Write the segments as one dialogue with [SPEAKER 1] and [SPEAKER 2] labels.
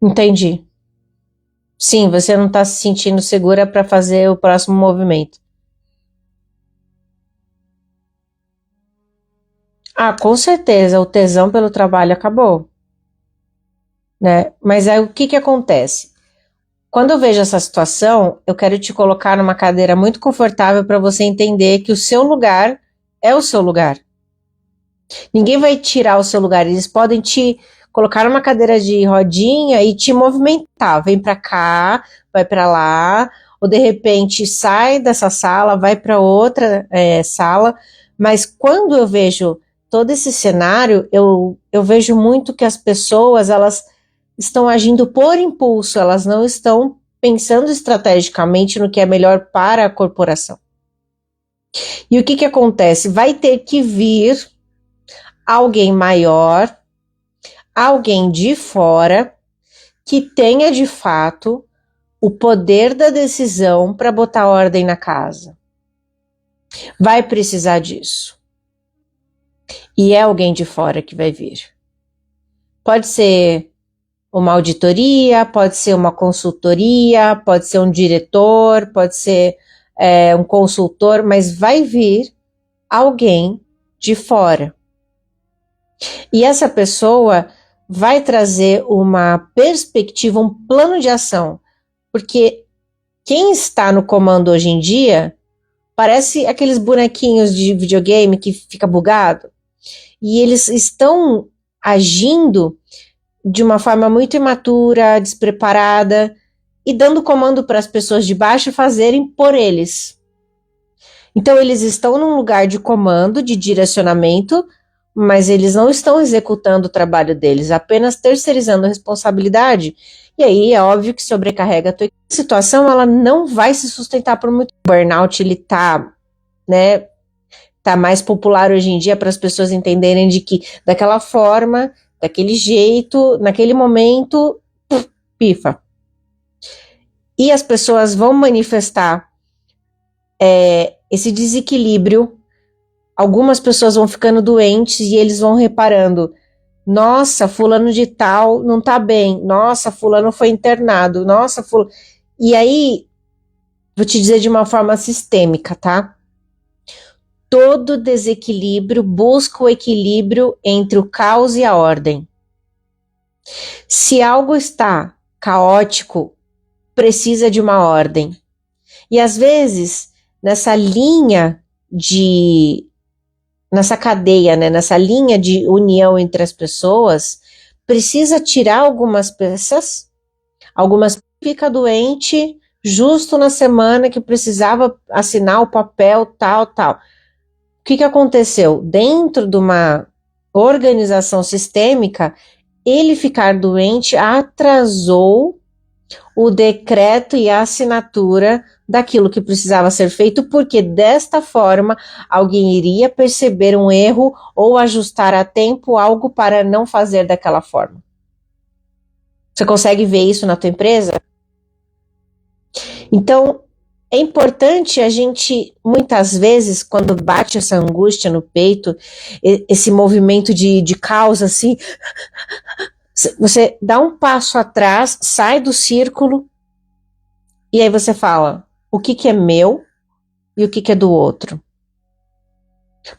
[SPEAKER 1] Entendi. Sim, você não está se sentindo segura para fazer o próximo movimento. Ah, com certeza, o tesão pelo trabalho acabou, né? Mas aí o que que acontece? Quando eu vejo essa situação, eu quero te colocar numa cadeira muito confortável para você entender que o seu lugar é o seu lugar. Ninguém vai tirar o seu lugar. Eles podem te colocar numa cadeira de rodinha e te movimentar. Vem para cá, vai para lá, ou de repente sai dessa sala, vai para outra sala. Mas quando eu vejo todo esse cenário, eu vejo muito que as pessoas elas estão agindo por impulso, elas não estão pensando estrategicamente no que é melhor para a corporação. E o que que acontece? Vai ter que vir alguém maior, alguém de fora, que tenha de fato o poder da decisão para botar ordem na casa. Vai precisar disso. E é alguém de fora que vai vir. Pode ser uma auditoria, pode ser uma consultoria, pode ser um diretor, pode ser um consultor, mas vai vir alguém de fora. E essa pessoa vai trazer uma perspectiva, um plano de ação. Porque quem está no comando hoje em dia parece aqueles bonequinhos de videogame que fica bugado. E eles estão agindo de uma forma muito imatura, despreparada e dando comando para as pessoas de baixo fazerem por eles. Então eles estão num lugar de comando, de direcionamento, mas eles não estão executando o trabalho deles, apenas terceirizando a responsabilidade. E aí é óbvio que sobrecarrega a tua equipe. A situação ela não vai se sustentar por muito. O burnout ele tá, né, tá mais popular hoje em dia para as pessoas entenderem de que daquela forma, daquele jeito, naquele momento, pifa. E as pessoas vão manifestar esse desequilíbrio. Algumas pessoas vão ficando doentes e eles vão reparando, nossa, fulano de tal não tá bem, nossa, fulano foi internado, nossa, fulano... E aí, vou te dizer de uma forma sistêmica, tá? Todo desequilíbrio busca o equilíbrio entre o caos e a ordem. Se algo está caótico, precisa de uma ordem. E às vezes, nessa cadeia, né, nessa linha de união entre as pessoas, precisa tirar algumas peças, fica doente justo na semana que precisava assinar o papel, tal. O que aconteceu? Dentro de uma organização sistêmica, ele ficar doente atrasou o decreto e a assinatura daquilo que precisava ser feito, porque desta forma alguém iria perceber um erro ou ajustar a tempo algo para não fazer daquela forma. Você consegue ver isso na tua empresa? Então, é importante a gente, muitas vezes, quando bate essa angústia no peito, esse movimento de caos assim, você dá um passo atrás, sai do círculo, e aí você fala, o que é meu e o que é do outro?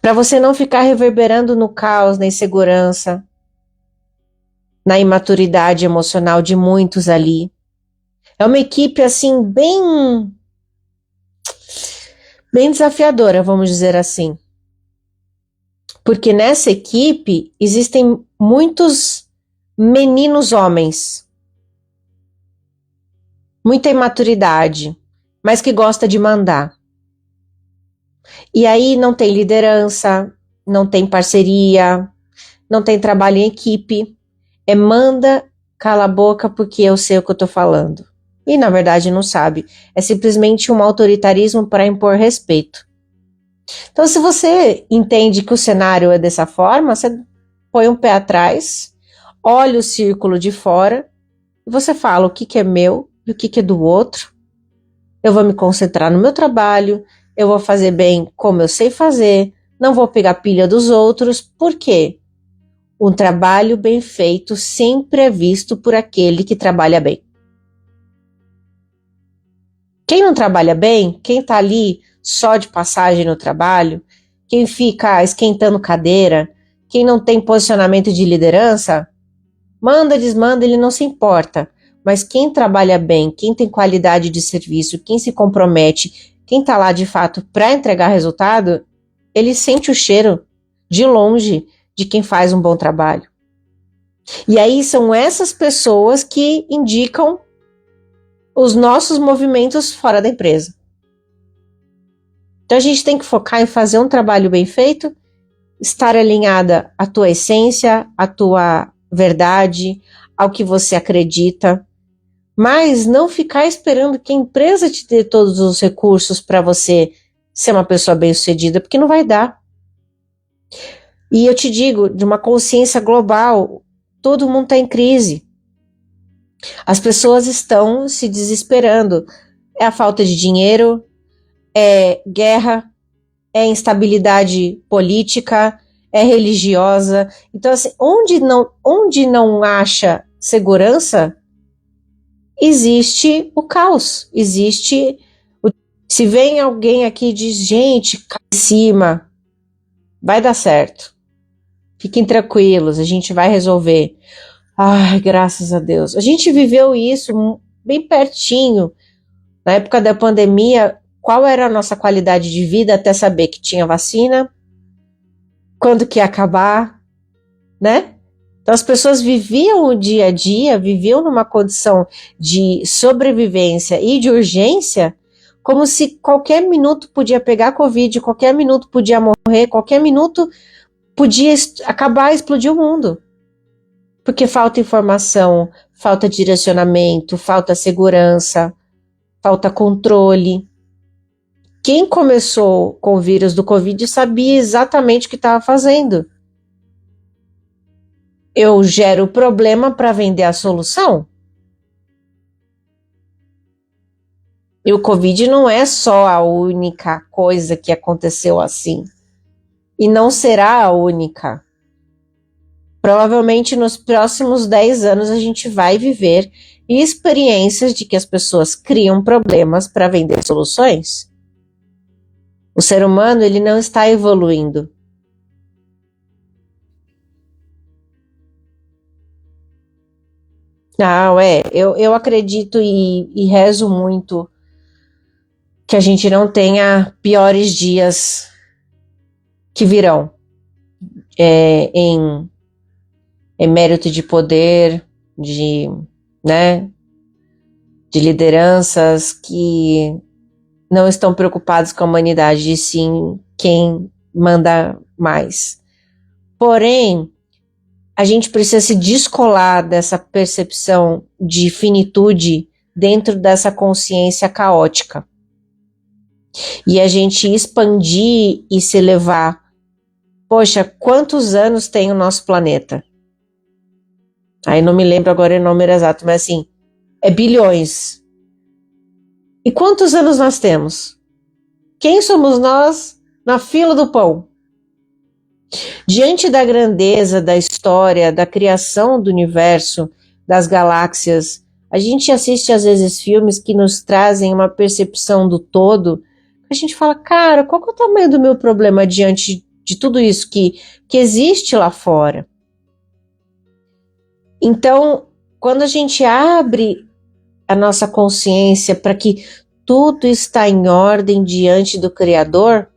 [SPEAKER 1] Para você não ficar reverberando no caos, na insegurança, na imaturidade emocional de muitos ali. É uma equipe, assim, bem desafiadora, vamos dizer assim. Porque nessa equipe existem muitos meninos homens. Muita imaturidade, mas que gosta de mandar. E aí não tem liderança, não tem parceria, não tem trabalho em equipe. Manda, cala a boca porque eu sei o que eu tô falando. E na verdade não sabe. É simplesmente um autoritarismo para impor respeito. Então se você entende que o cenário é dessa forma, você põe um pé atrás, olha o círculo de fora e você fala o que é meu e o que é do outro. Eu vou me concentrar no meu trabalho, eu vou fazer bem como eu sei fazer, não vou pegar pilha dos outros. Por quê? Um trabalho bem feito sempre é visto por aquele que trabalha bem. Quem não trabalha bem, quem está ali só de passagem no trabalho, quem fica esquentando cadeira, quem não tem posicionamento de liderança, manda, desmanda, ele não se importa. Mas quem trabalha bem, quem tem qualidade de serviço, quem se compromete, quem está lá de fato para entregar resultado, ele sente o cheiro de longe de quem faz um bom trabalho. E aí são essas pessoas que indicam os nossos movimentos fora da empresa. Então a gente tem que focar em fazer um trabalho bem feito, estar alinhada à tua essência, à tua verdade, ao que você acredita, mas não ficar esperando que a empresa te dê todos os recursos para você ser uma pessoa bem-sucedida, porque não vai dar. E eu te digo, de uma consciência global, todo mundo está em crise. As pessoas estão se desesperando. É a falta de dinheiro, é guerra, é instabilidade política, é religiosa. Então, assim, onde não acha segurança, existe o caos, existe. Se vem alguém aqui e diz, gente, cá em cima, vai dar certo. Fiquem tranquilos, a gente vai resolver. Ai, graças a Deus. A gente viveu isso bem pertinho. Na época da pandemia, qual era a nossa qualidade de vida até saber que tinha vacina? Quando que ia acabar? Né? Então as pessoas viviam o dia a dia, viviam numa condição de sobrevivência e de urgência, como se qualquer minuto podia pegar Covid, qualquer minuto podia morrer, qualquer minuto podia acabar, explodir o mundo. Porque falta informação, falta direcionamento, falta segurança, falta controle. Quem começou com o vírus do Covid sabia exatamente o que estava fazendo. Eu gero o problema para vender a solução? E o Covid não é só a única coisa que aconteceu assim. E não será a única. Provavelmente nos próximos 10 anos a gente vai viver experiências de que as pessoas criam problemas para vender soluções. O ser humano, ele não está evoluindo. Não, eu acredito e rezo muito que a gente não tenha piores dias que virão em mérito de poder, né, de lideranças que não estão preocupados com a humanidade, e sim quem manda mais. Porém, a gente precisa se descolar dessa percepção de finitude dentro dessa consciência caótica. E a gente expandir e se elevar. Poxa, quantos anos tem o nosso planeta? Aí não me lembro agora o número exato, mas assim, é bilhões. E quantos anos nós temos? Quem somos nós na fila do pão? Diante da grandeza da história, da criação do universo, das galáxias, a gente assiste às vezes filmes que nos trazem uma percepção do todo. A gente fala, cara, qual que é o tamanho do meu problema diante de tudo isso que existe lá fora? Então, quando a gente abre a nossa consciência para que tudo está em ordem diante do Criador,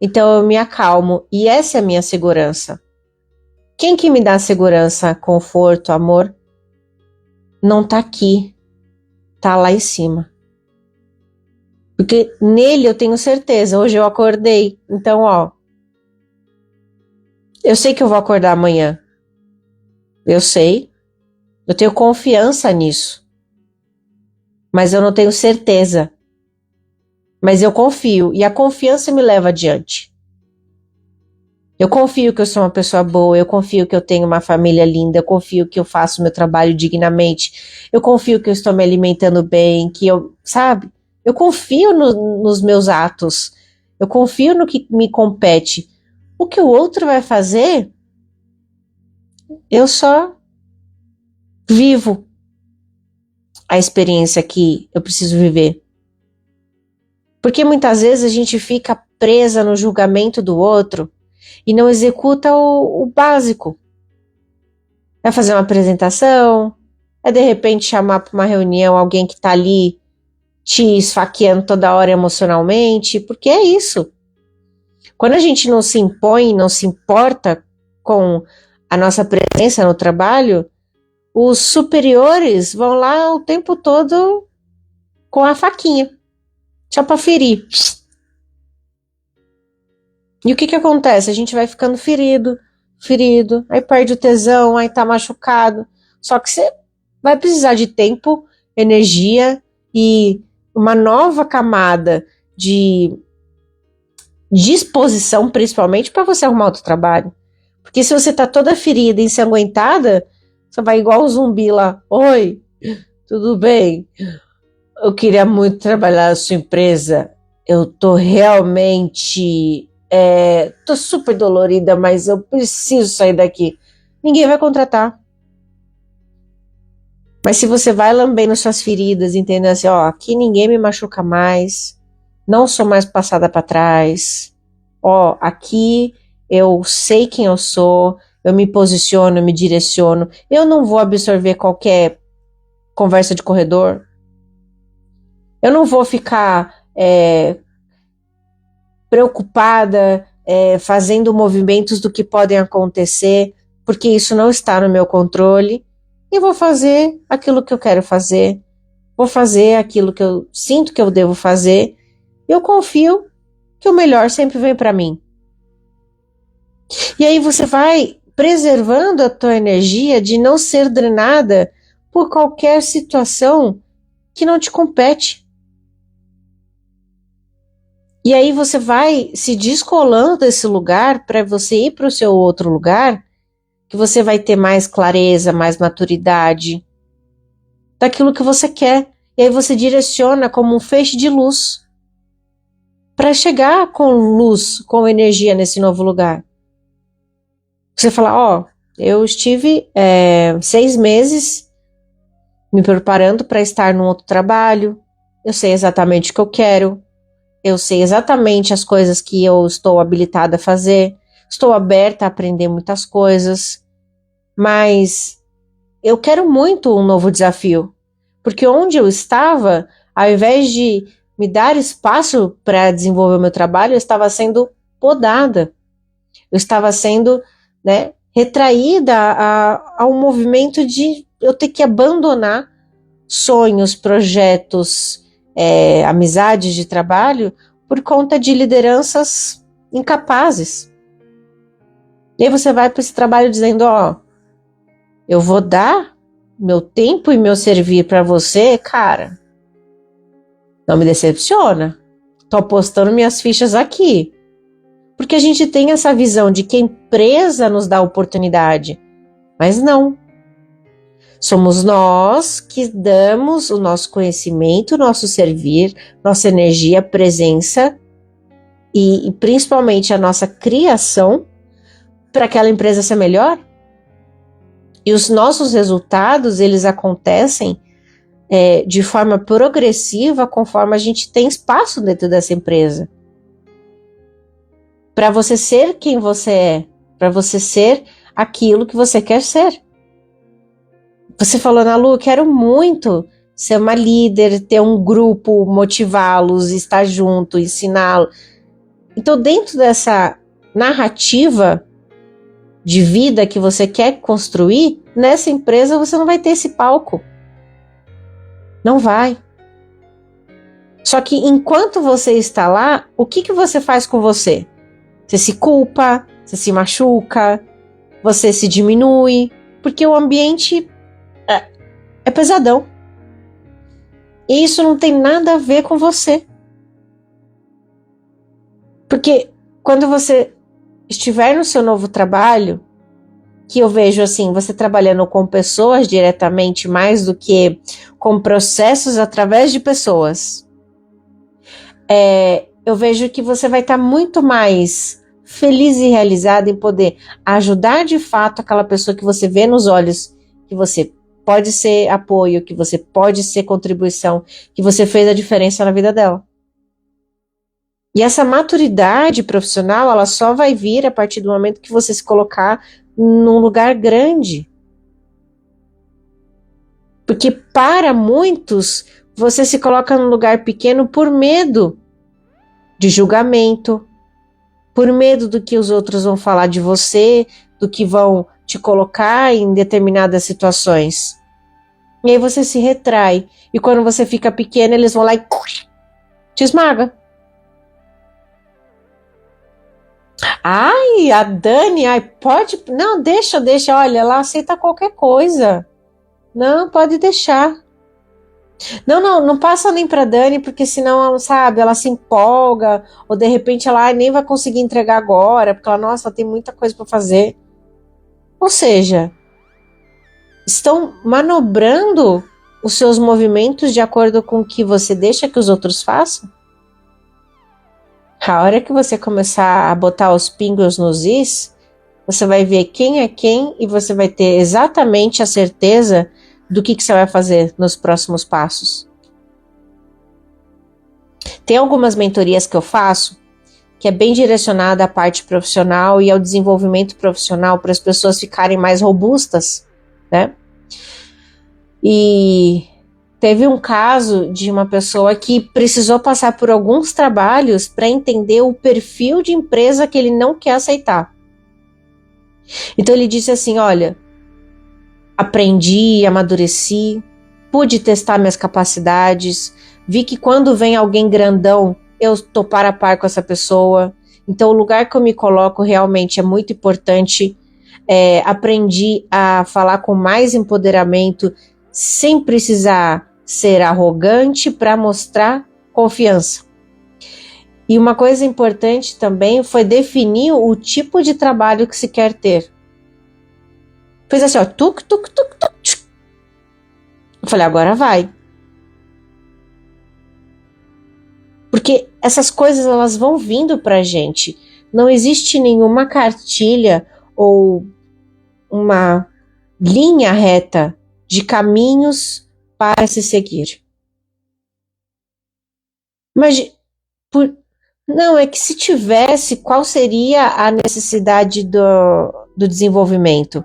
[SPEAKER 1] então eu me acalmo e essa é a minha segurança. Quem que me dá segurança, conforto, amor? Não está aqui, está lá em cima. Porque nele eu tenho certeza, hoje eu acordei, então eu sei que eu vou acordar amanhã. Eu sei, eu tenho confiança nisso. Mas eu não tenho certeza. Mas eu confio, e a confiança me leva adiante. Eu confio que eu sou uma pessoa boa, eu confio que eu tenho uma família linda, eu confio que eu faço meu trabalho dignamente, eu confio que eu estou me alimentando bem, que sabe? Eu confio nos meus atos, eu confio no que me compete. O que o outro vai fazer Eu só vivo a experiência que eu preciso viver. Porque muitas vezes a gente fica presa no julgamento do outro e não executa o básico. É fazer uma apresentação, é de repente chamar para uma reunião alguém que está ali te esfaqueando toda hora emocionalmente, porque é isso. Quando a gente não se impõe, não se importa com a nossa presença no trabalho, os superiores vão lá o tempo todo com a faquinha, só para ferir. E o que acontece? A gente vai ficando ferido, aí perde o tesão, aí tá machucado. Só que você vai precisar de tempo, energia e uma nova camada de disposição, principalmente, para você arrumar outro trabalho. Porque se você tá toda ferida, ensanguentada, você vai igual um zumbi lá. Oi, tudo bem? Eu queria muito trabalhar na sua empresa. Eu tô realmente... tô super dolorida, mas eu preciso sair daqui. Ninguém vai contratar. Mas se você vai lambendo suas feridas, entendendo assim, ó, aqui ninguém me machuca mais, não sou mais passada para trás, ó, aqui eu sei quem eu sou, eu me posiciono, eu me direciono, eu não vou absorver qualquer conversa de corredor, eu não vou ficar preocupada, fazendo movimentos do que podem acontecer, porque isso não está no meu controle, e vou fazer aquilo que eu quero fazer, vou fazer aquilo que eu sinto que eu devo fazer, e eu confio que o melhor sempre vem para mim. E aí você vai preservando a tua energia de não ser drenada por qualquer situação que não te compete. E aí você vai se descolando desse lugar para você ir para o seu outro lugar, que você vai ter mais clareza, mais maturidade daquilo que você quer. E aí você direciona como um feixe de luz para chegar com luz, com energia nesse novo lugar. Você fala, ó, eu estive 6 meses me preparando para estar num outro trabalho, eu sei exatamente o que eu quero, eu sei exatamente as coisas que eu estou habilitada a fazer, estou aberta a aprender muitas coisas, mas eu quero muito um novo desafio, porque onde eu estava, ao invés de me dar espaço para desenvolver o meu trabalho, eu estava sendo podada, eu estava sendo, retraída ao movimento de eu ter que abandonar sonhos, projetos, amizades de trabalho por conta de lideranças incapazes. E aí você vai para esse trabalho dizendo, ó, eu vou dar meu tempo e meu servir para você, cara, não me decepciona. Tô apostando minhas fichas aqui. Porque a gente tem essa visão de que a empresa nos dá oportunidade, mas não. Somos nós que damos o nosso conhecimento, o nosso servir, nossa energia, presença e principalmente a nossa criação para aquela empresa ser melhor. E os nossos resultados, eles acontecem de forma progressiva conforme a gente tem espaço dentro dessa empresa. Para você ser quem você é, para você ser aquilo que você quer ser. Você falou, Nalu, eu quero muito ser uma líder, ter um grupo, motivá-los, estar junto, ensiná-los. Então, dentro dessa narrativa de vida que você quer construir, nessa empresa você não vai ter esse palco. Não vai. Só que enquanto você está lá, o que você faz com você? Você se culpa, você se machuca, você se diminui, porque o ambiente é pesadão. E isso não tem nada a ver com você. Porque quando você estiver no seu novo trabalho, que eu vejo assim, você trabalhando com pessoas diretamente mais do que com processos através de pessoas, eu vejo que você vai estar muito mais feliz e realizada em poder ajudar de fato aquela pessoa que você vê nos olhos, que você pode ser apoio, que você pode ser contribuição, que você fez a diferença na vida dela. E essa maturidade profissional, ela só vai vir a partir do momento que você se colocar num lugar grande. Porque para muitos, você se coloca num lugar pequeno por medo de julgamento, por medo do que os outros vão falar de você, do que vão te colocar em determinadas situações. E aí você se retrai. E quando você fica pequeno, eles vão lá e te esmaga. Ai, a Dani, ai, pode... Não, deixa, olha, ela aceita qualquer coisa. Não, pode deixar. Não passa nem pra Dani, porque senão, sabe, ela se empolga, ou de repente ela nem vai conseguir entregar agora, porque ela, nossa, tem muita coisa pra fazer. Ou seja, estão manobrando os seus movimentos de acordo com o que você deixa que os outros façam? A hora que você começar a botar os pingos nos is, você vai ver quem é quem e você vai ter exatamente a certeza do que você vai fazer nos próximos passos. Tem algumas mentorias que eu faço que é bem direcionada à parte profissional e ao desenvolvimento profissional para as pessoas ficarem mais robustas, né? E teve um caso de uma pessoa que precisou passar por alguns trabalhos para entender o perfil de empresa que ele não quer aceitar. Então ele disse assim, olha, aprendi, amadureci, pude testar minhas capacidades, vi que quando vem alguém grandão, eu estou par a par com essa pessoa, então o lugar que eu me coloco realmente é muito importante, aprendi a falar com mais empoderamento, sem precisar ser arrogante para mostrar confiança. E uma coisa importante também foi definir o tipo de trabalho que se quer ter. Fez assim, ó, tuc, tuc, tuc, tuc. Eu falei, agora vai. Porque essas coisas, elas vão vindo pra gente. Não existe nenhuma cartilha ou uma linha reta de caminhos para se seguir. Mas, não, é que se tivesse, qual seria a necessidade do desenvolvimento?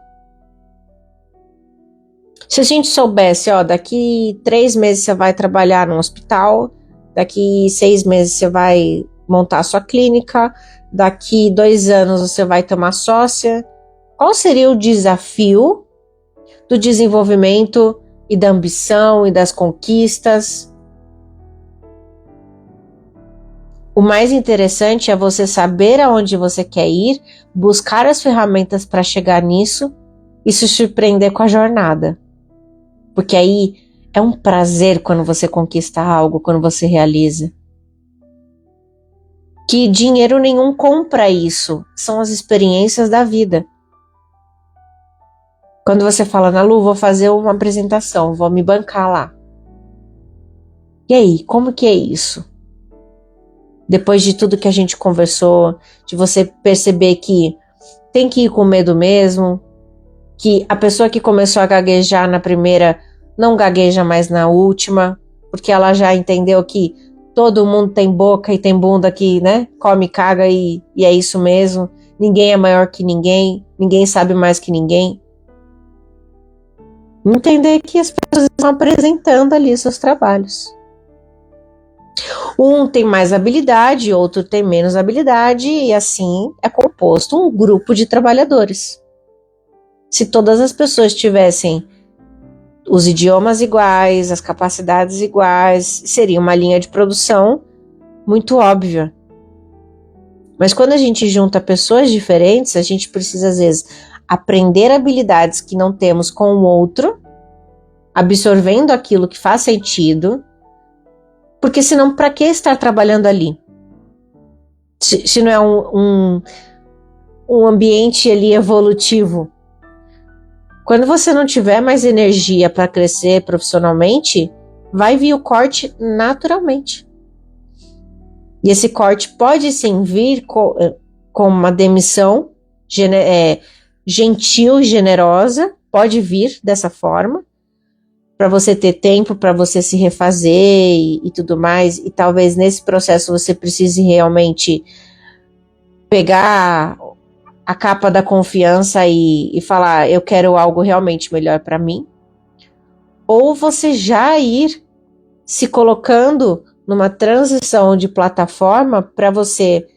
[SPEAKER 1] Se a gente soubesse, ó, daqui 3 meses você vai trabalhar num hospital, daqui 6 meses você vai montar a sua clínica, daqui 2 anos você vai tomar sócia, qual seria o desafio do desenvolvimento e da ambição e das conquistas? O mais interessante é você saber aonde você quer ir, buscar as ferramentas para chegar nisso e se surpreender com a jornada. Porque aí é um prazer quando você conquista algo, quando você realiza. Que dinheiro nenhum compra isso, são as experiências da vida. Quando você fala, Nalu, vou fazer uma apresentação, vou me bancar lá. E aí, como que é isso? Depois de tudo que a gente conversou, de você perceber que tem que ir com medo mesmo, que a pessoa que começou a gaguejar na primeira não gagueja mais na última, porque ela já entendeu que todo mundo tem boca e tem bunda que, né, come, caga e é isso mesmo. Ninguém é maior que ninguém, ninguém sabe mais que ninguém. Entender que as pessoas estão apresentando ali seus trabalhos. Um tem mais habilidade, outro tem menos habilidade, e assim é composto um grupo de trabalhadores. Se todas as pessoas tivessem os idiomas iguais, as capacidades iguais, seria uma linha de produção muito óbvia. Mas quando a gente junta pessoas diferentes, a gente precisa às vezes aprender habilidades que não temos com o outro, absorvendo aquilo que faz sentido, porque senão para que estar trabalhando ali? Se não é um ambiente ali evolutivo. Quando você não tiver mais energia para crescer profissionalmente, vai vir o corte naturalmente. E esse corte pode sim vir com uma demissão gentil e generosa, pode vir dessa forma, para você ter tempo para você se refazer e tudo mais, e talvez nesse processo você precise realmente pegar a capa da confiança e falar, eu quero algo realmente melhor para mim, ou você já ir se colocando numa transição de plataforma para você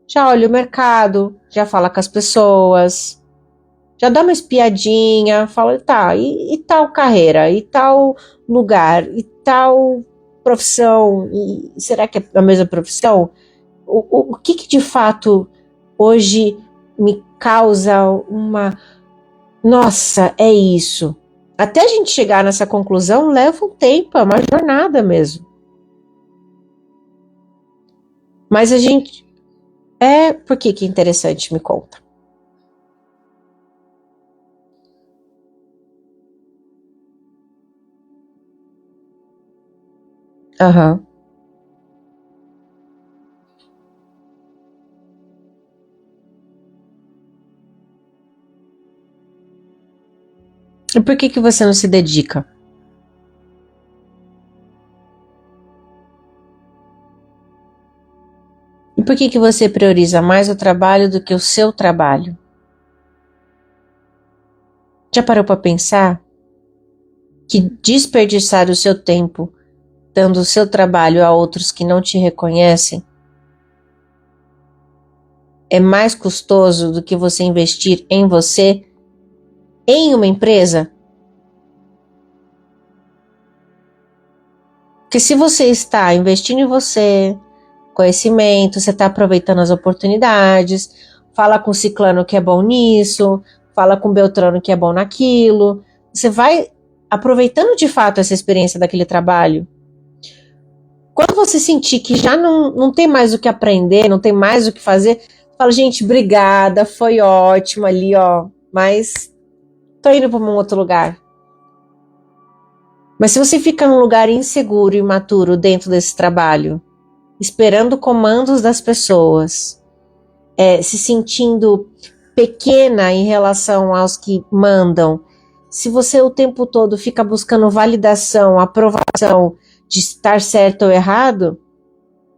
[SPEAKER 1] já olha o mercado, já fala com as pessoas, já dá uma espiadinha, fala, tá, e tal carreira, e tal lugar, e tal profissão, e será que é a mesma profissão? O que de fato hoje me causa uma... Nossa, é isso. Até a gente chegar nessa conclusão leva um tempo, é uma jornada mesmo. Mas a gente... por que é interessante? Me conta. Aham. E por que você não se dedica? E por que você prioriza mais o trabalho do que o seu trabalho? Já parou para pensar que desperdiçar o seu tempo dando o seu trabalho a outros que não te reconhecem é mais custoso do que você investir em você, em uma empresa? Porque se você está investindo em você, conhecimento, você está aproveitando as oportunidades, fala com o ciclano que é bom nisso, fala com o beltrano que é bom naquilo, você vai aproveitando de fato essa experiência daquele trabalho. Quando você sentir que já não tem mais o que aprender, não tem mais o que fazer, fala, gente, obrigada, foi ótimo ali, ó, mas tô indo para um outro lugar. Mas se você fica num lugar inseguro e imaturo dentro desse trabalho, esperando comandos das pessoas, se sentindo pequena em relação aos que mandam, se você o tempo todo fica buscando validação, aprovação de estar certo ou errado,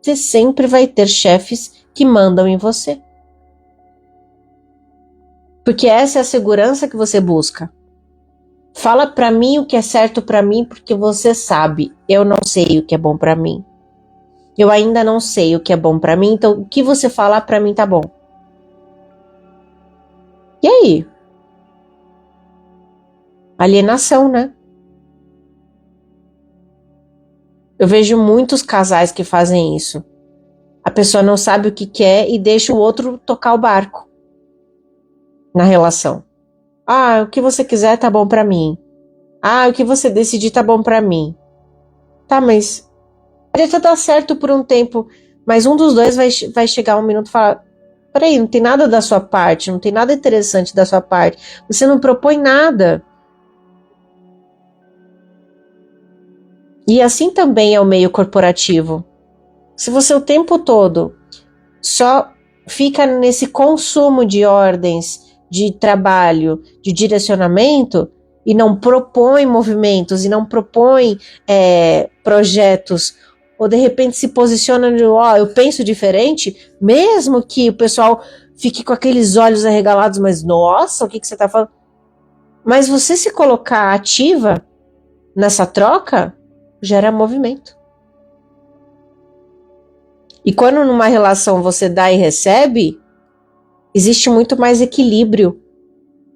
[SPEAKER 1] você sempre vai ter chefes que mandam em você. Porque essa é a segurança que você busca. Fala pra mim o que é certo pra mim, porque você sabe, eu não sei o que é bom pra mim. Eu ainda não sei o que é bom pra mim, então o que você falar pra mim tá bom. E aí? Alienação, né? Eu vejo muitos casais que fazem isso. A pessoa não sabe o que quer e deixa o outro tocar o barco na relação. Ah, o que você quiser tá bom pra mim. Ah, o que você decidir tá bom pra mim. Tá, mas pode até dar certo por um tempo, mas um dos dois vai chegar um minuto e falar: peraí, não tem nada da sua parte, não tem nada interessante da sua parte. Você não propõe nada. E assim também é o meio corporativo. Se você o tempo todo só fica nesse consumo de ordens, de trabalho, de direcionamento, e não propõe movimentos, e não propõe projetos, ou de repente se posiciona no, eu penso diferente, mesmo que o pessoal fique com aqueles olhos arregalados, mas nossa, o que você está falando? Mas você se colocar ativa nessa troca, gera movimento. E quando numa relação você dá e recebe, existe muito mais equilíbrio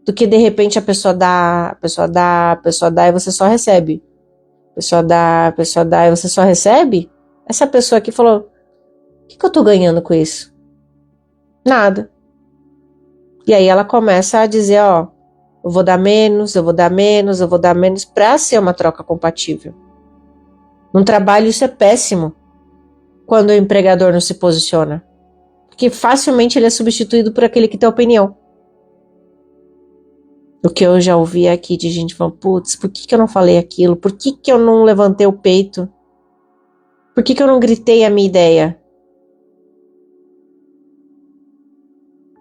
[SPEAKER 1] do que de repente a pessoa dá, a pessoa dá, a pessoa dá e você só recebe. A pessoa dá e você só recebe. Essa pessoa aqui falou: o que eu tô ganhando com isso? Nada. E aí ela começa a dizer, ó, eu vou dar menos, eu vou dar menos, eu vou dar menos pra ser uma troca compatível. Num trabalho isso é péssimo quando o empregador não se posiciona. Porque facilmente ele é substituído por aquele que tem opinião. O que eu já ouvi aqui de gente falando, putz, por que eu não falei aquilo? Por que eu não levantei o peito? Por que eu não gritei a minha ideia?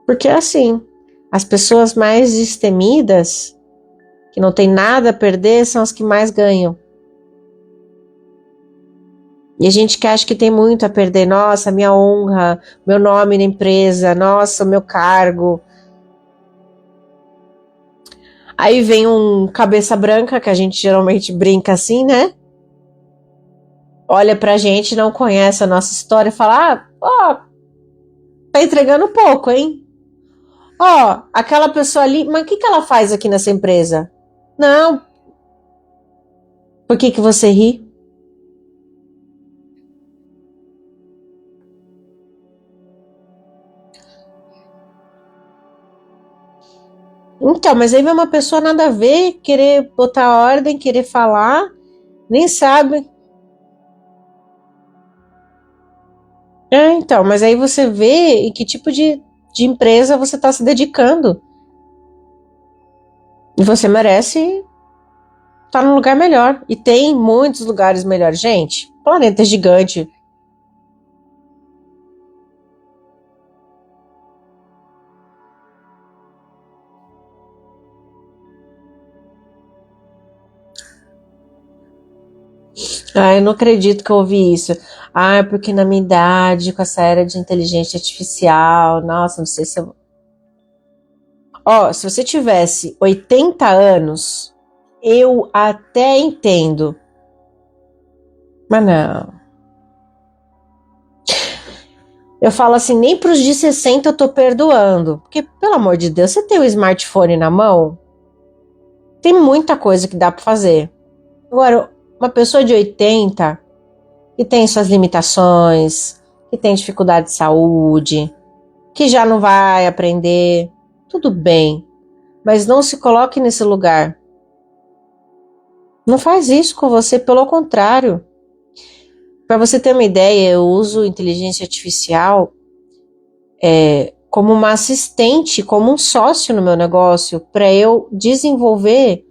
[SPEAKER 1] Porque assim, as pessoas mais destemidas, que não tem nada a perder, são as que mais ganham. E a gente que acha que tem muito a perder, nossa, minha honra, meu nome na empresa, nossa, meu cargo. Aí vem um cabeça branca, que a gente geralmente brinca assim, né? Olha pra gente, não conhece a nossa história e fala: ah, ó, tá entregando pouco, hein? Ó, aquela pessoa ali, mas o que ela faz aqui nessa empresa? Não, por que você ri? Então, mas aí vem uma pessoa nada a ver, querer botar ordem, querer falar, nem sabe. Então, mas aí você vê em que tipo de empresa você está se dedicando. E você merece estar num lugar melhor. E tem muitos lugares melhores. Gente, o planeta é gigante. Ah, eu não acredito que eu ouvi isso. Ah, é porque na minha idade, com essa era de inteligência artificial, nossa, não sei se eu... Ó, se você tivesse 80 anos, eu até entendo. Mas não. Eu falo assim, nem pros de 60 eu tô perdoando. Porque, pelo amor de Deus, você tem o smartphone na mão, tem muita coisa que dá pra fazer. Agora, uma pessoa de 80 que tem suas limitações, que tem dificuldade de saúde, que já não vai aprender, tudo bem, mas não se coloque nesse lugar. Não faz isso com você, pelo contrário. Para você ter uma ideia, eu uso inteligência artificial como uma assistente, como um sócio no meu negócio, para eu desenvolver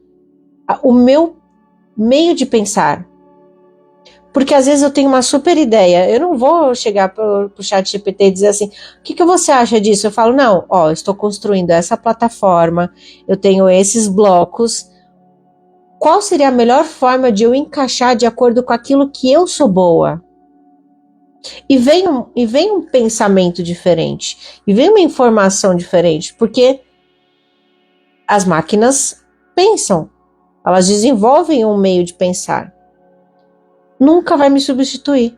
[SPEAKER 1] o meu meio de pensar. Porque às vezes eu tenho uma super ideia. Eu não vou chegar pro chat GPT e dizer assim, o que você acha disso? Eu falo, não, ó, estou construindo essa plataforma, eu tenho esses blocos. Qual seria a melhor forma de eu encaixar de acordo com aquilo que eu sou boa? E vem um pensamento diferente. E vem uma informação diferente. Porque as máquinas pensam. Elas desenvolvem um meio de pensar. Nunca vai me substituir.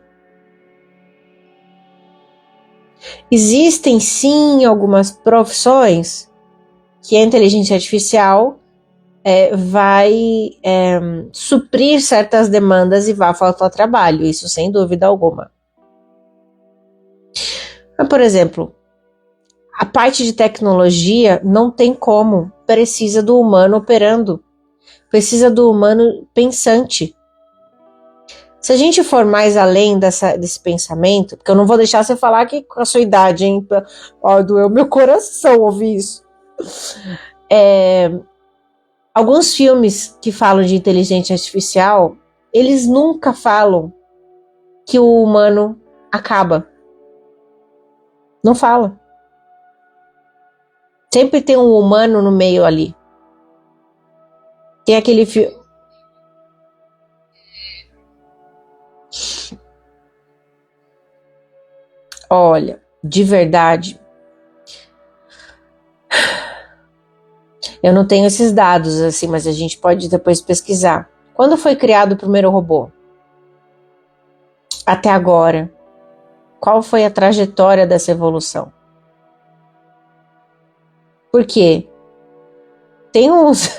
[SPEAKER 1] Existem sim algumas profissões que a inteligência artificial vai suprir certas demandas e vai faltar trabalho, isso sem dúvida alguma. Mas, por exemplo, a parte de tecnologia não tem como, precisa do humano operando, precisa do humano pensante. Se a gente for mais além desse pensamento, porque eu não vou deixar você falar que com a sua idade, hein? Ó, doeu meu coração ouvir isso. Alguns filmes que falam de inteligência artificial, eles nunca falam que o humano acaba. Não fala. Sempre tem um humano no meio ali. Tem aquele filme. Olha, de verdade, eu não tenho esses dados assim, mas a gente pode depois pesquisar. Quando foi criado o primeiro robô? Até agora. Qual foi a trajetória dessa evolução? Por quê? Tem uns.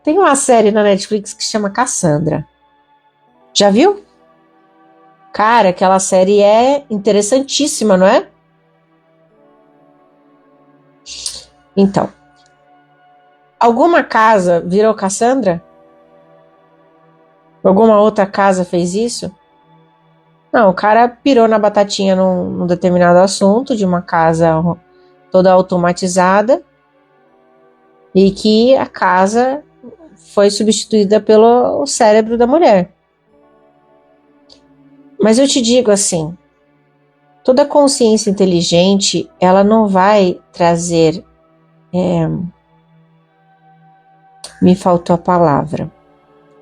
[SPEAKER 1] Tem uma série na Netflix que chama Cassandra. Já viu? Cara, aquela série é interessantíssima, não é? Então, alguma casa virou Cassandra? Alguma outra casa fez isso? Não, o cara pirou na batatinha num determinado assunto de uma casa toda automatizada e que a casa foi substituída pelo cérebro da mulher. Mas eu te digo assim, Toda consciência inteligente, ela não vai trazer, me faltou a palavra,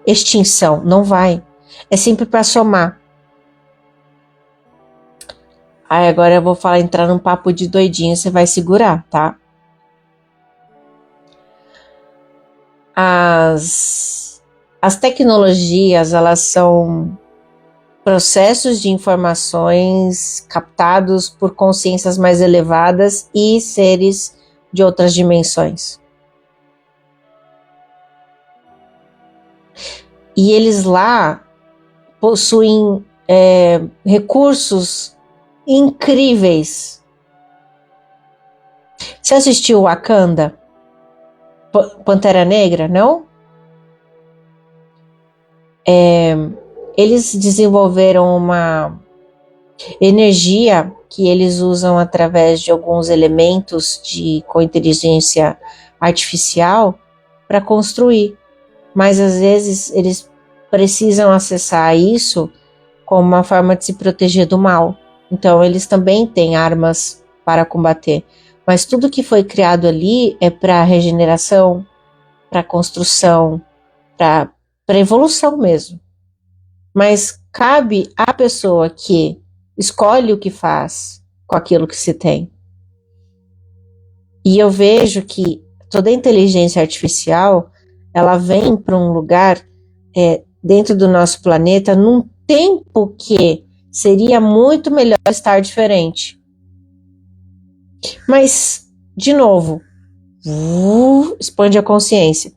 [SPEAKER 1] extinção, não vai. É sempre para somar. Aí agora eu vou entrar num papo de doidinho, você vai segurar, tá? As tecnologias, elas são processos de informações captados por consciências mais elevadas e seres de outras dimensões. E eles lá possuem recursos incríveis. Você assistiu Wakanda? Pantera Negra, não? Eles desenvolveram uma energia que eles usam através de alguns elementos com inteligência artificial para construir. Mas às vezes eles precisam acessar isso como uma forma de se proteger do mal. Então eles também têm armas para combater. Mas tudo que foi criado ali é para regeneração, para construção, para evolução mesmo. Mas cabe à pessoa que escolhe o que faz com aquilo que se tem. E eu vejo que toda a inteligência artificial, ela vem para um lugar dentro do nosso planeta num tempo que seria muito melhor estar diferente. Mas, de novo, expande a consciência.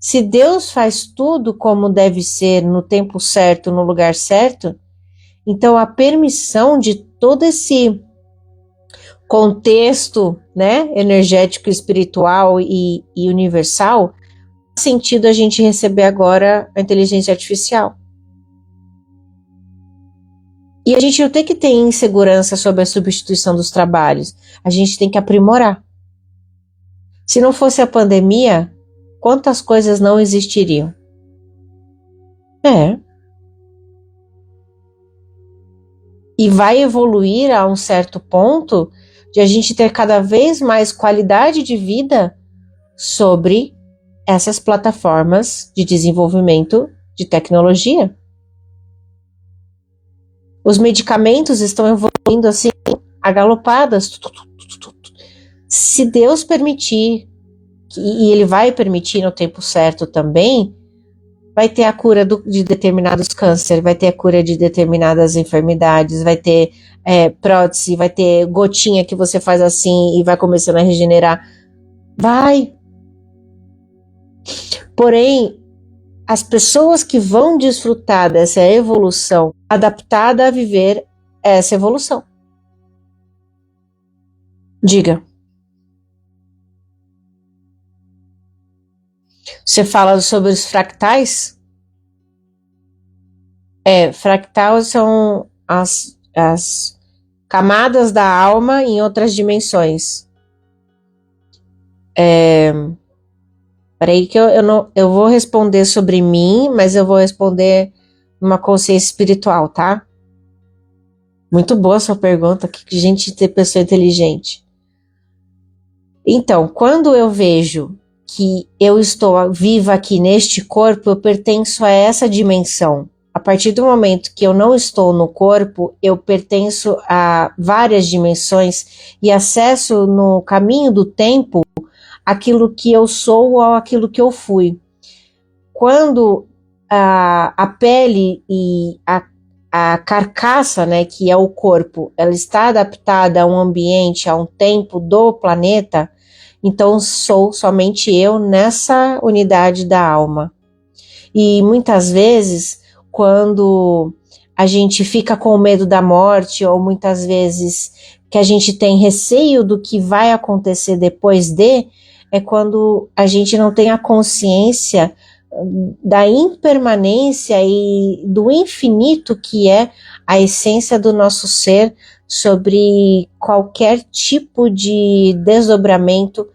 [SPEAKER 1] Se Deus faz tudo como deve ser, no tempo certo, no lugar certo, então a permissão de todo esse contexto, né, energético, espiritual e universal, faz sentido a gente receber agora a inteligência artificial. E a gente não tem que ter insegurança sobre a substituição dos trabalhos. A gente tem que aprimorar. Se não fosse a pandemia, quantas coisas não existiriam? E vai evoluir a um certo ponto de a gente ter cada vez mais qualidade de vida sobre essas plataformas de desenvolvimento de tecnologia. Os medicamentos estão evoluindo assim, agalopadas. Se Deus permitir, e Ele vai permitir no tempo certo também, vai ter a cura de determinados cânceres, vai ter a cura de determinadas enfermidades, vai ter prótese, vai ter gotinha que você faz assim e vai começando a regenerar. Vai! Porém, as pessoas que vão desfrutar dessa evolução, adaptada a viver essa evolução. Diga. Você fala sobre os fractais? Fractais são as camadas da alma em outras dimensões. Peraí que eu vou responder sobre mim, mas eu vou responder numa consciência espiritual, tá? Muito boa a sua pergunta, que gente ter pessoa inteligente. Então, quando eu vejo que eu estou viva aqui neste corpo, eu pertenço a essa dimensão. A partir do momento que eu não estou no corpo, eu pertenço a várias dimensões e acesso no caminho do tempo aquilo que eu sou ou aquilo que eu fui. Quando a pele e a carcaça, né, que é o corpo, ela está adaptada a um ambiente, a um tempo do planeta, então sou somente eu nessa unidade da alma. E muitas vezes, quando a gente fica com medo da morte, ou muitas vezes que a gente tem receio do que vai acontecer depois é quando a gente não tem a consciência da impermanência e do infinito que é a essência do nosso ser sobre qualquer tipo de desdobramento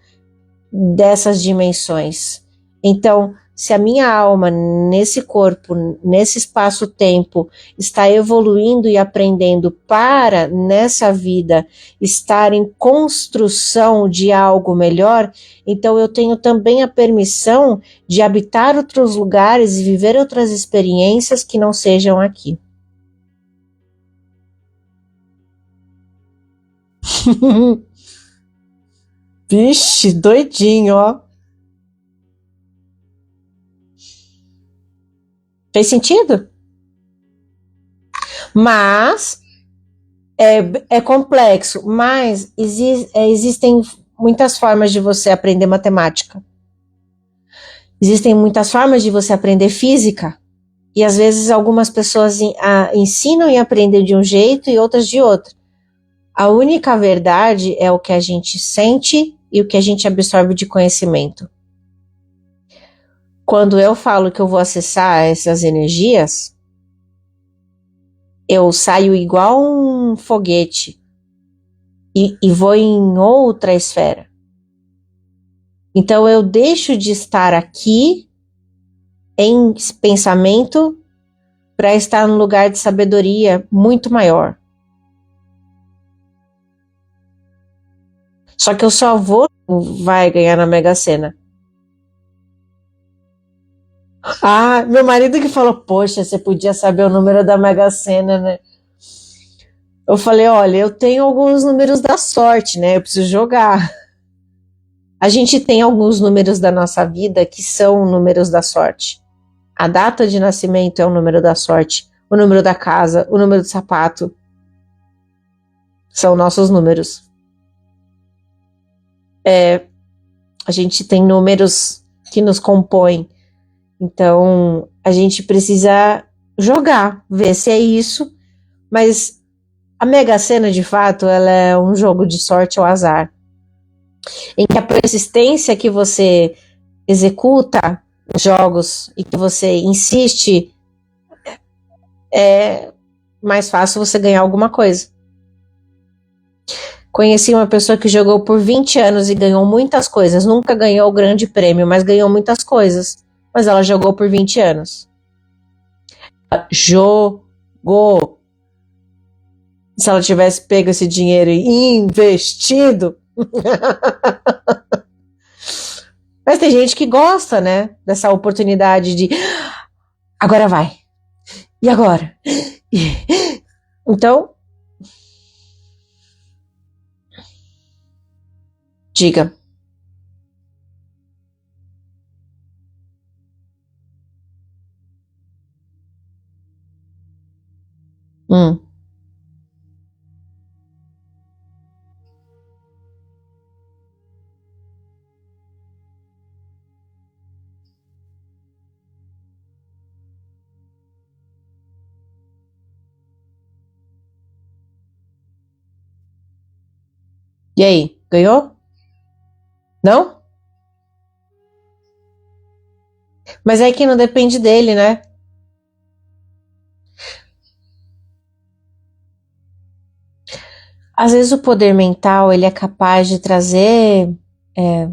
[SPEAKER 1] dessas dimensões. Então, se a minha alma nesse corpo, nesse espaço-tempo, está evoluindo e aprendendo para, nessa vida, estar em construção de algo melhor, então eu tenho também a permissão de habitar outros lugares e viver outras experiências que não sejam aqui. Vixe, doidinho, ó. Fez sentido? Mas é complexo, mas existem muitas formas de você aprender matemática. Existem muitas formas de você aprender física. E às vezes algumas pessoas ensinam e aprendem de um jeito e outras de outro. A única verdade é o que a gente sente e o que a gente absorve de conhecimento. Quando eu falo que eu vou acessar essas energias, eu saio igual um foguete e vou em outra esfera. Então eu deixo de estar aqui em pensamento para estar num lugar de sabedoria muito maior. Só que eu só vai ganhar na Mega Sena. Ah, meu marido que falou, poxa, você podia saber o número da Mega Sena, né? Eu falei, olha, eu tenho alguns números da sorte, né? Eu preciso jogar. A gente tem alguns números da nossa vida que são números da sorte. A data de nascimento é o número da sorte, o número da casa, o número do sapato. São nossos números. A gente tem números que nos compõem. Então, a gente precisa jogar, ver se é isso. Mas a Mega Sena, de fato, ela é um jogo de sorte ou azar. Em que a persistência que você executa os jogos e que você insiste, é mais fácil você ganhar alguma coisa. Conheci uma pessoa que jogou por 20 anos e ganhou muitas coisas. Nunca ganhou o grande prêmio, mas ganhou muitas coisas. Mas ela jogou por 20 anos. Jogou. Se ela tivesse pego esse dinheiro e investido. Mas tem gente que gosta, né? Dessa oportunidade de. Agora vai. E agora? Então. Diga. Hum. E aí? Ganhou? Não? Mas é que não depende dele, né? Às vezes o poder mental ele é capaz de trazer. é,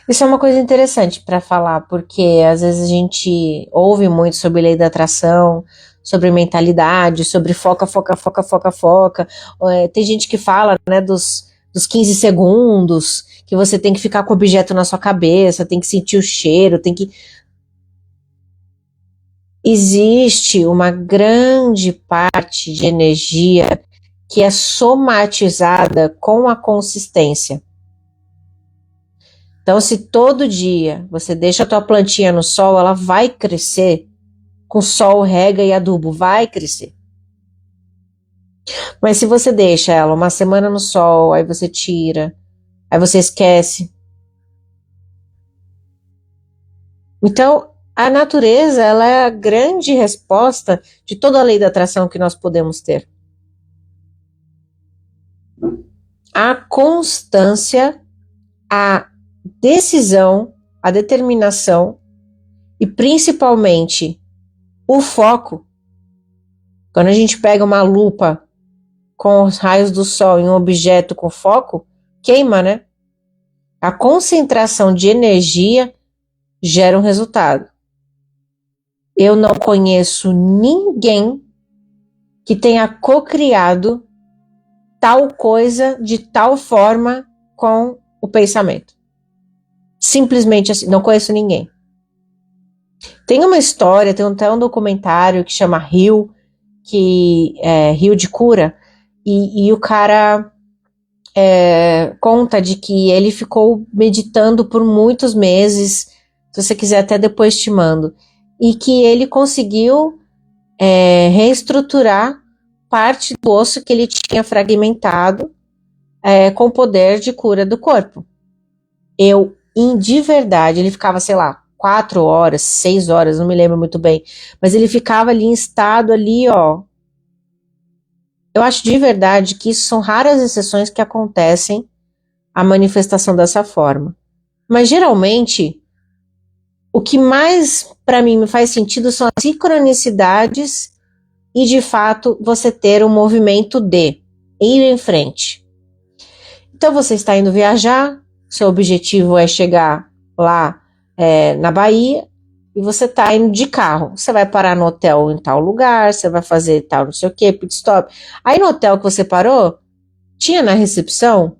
[SPEAKER 1] Isso é uma coisa interessante para falar, porque às vezes a gente ouve muito sobre lei da atração, sobre mentalidade, sobre foca, foca, foca, foca, foca. Tem gente que fala, né, dos 15 segundos, que você tem que ficar com o objeto na sua cabeça, tem que sentir o cheiro, tem que. Existe uma grande parte de energia que é somatizada com a consistência. Então, se todo dia você deixa a tua plantinha no sol, ela vai crescer com sol, rega e adubo, vai crescer. Mas se você deixa ela uma semana no sol, aí você tira, aí você esquece. Então, a natureza, ela é a grande resposta de toda a lei da atração que nós podemos ter. A constância, a decisão, a determinação e principalmente o foco. Quando a gente pega uma lupa com os raios do sol em um objeto com foco, queima, né? A concentração de energia gera um resultado. Eu não conheço ninguém que tenha cocriado tal coisa de tal forma com o pensamento. Simplesmente assim, não conheço ninguém. Tem uma história, tem até um documentário que chama Rio, que é Rio de Cura, e o cara conta de que ele ficou meditando por muitos meses, se você quiser até depois te mando, e que ele conseguiu reestruturar parte do osso que ele tinha fragmentado com o poder de cura do corpo. De verdade, ele ficava, sei lá, 4 horas, 6 horas, não me lembro muito bem, mas ele ficava ali em estado ali, ó. Eu acho de verdade que isso são raras exceções que acontecem a manifestação dessa forma. Mas geralmente, o que mais para mim me faz sentido são as sincronicidades e de fato você ter um movimento de ir em frente. Então você está indo viajar, seu objetivo é chegar lá na Bahia e você está indo de carro. Você vai parar no hotel em tal lugar, você vai fazer tal não sei o que, pit stop. Aí no hotel que você parou, tinha na recepção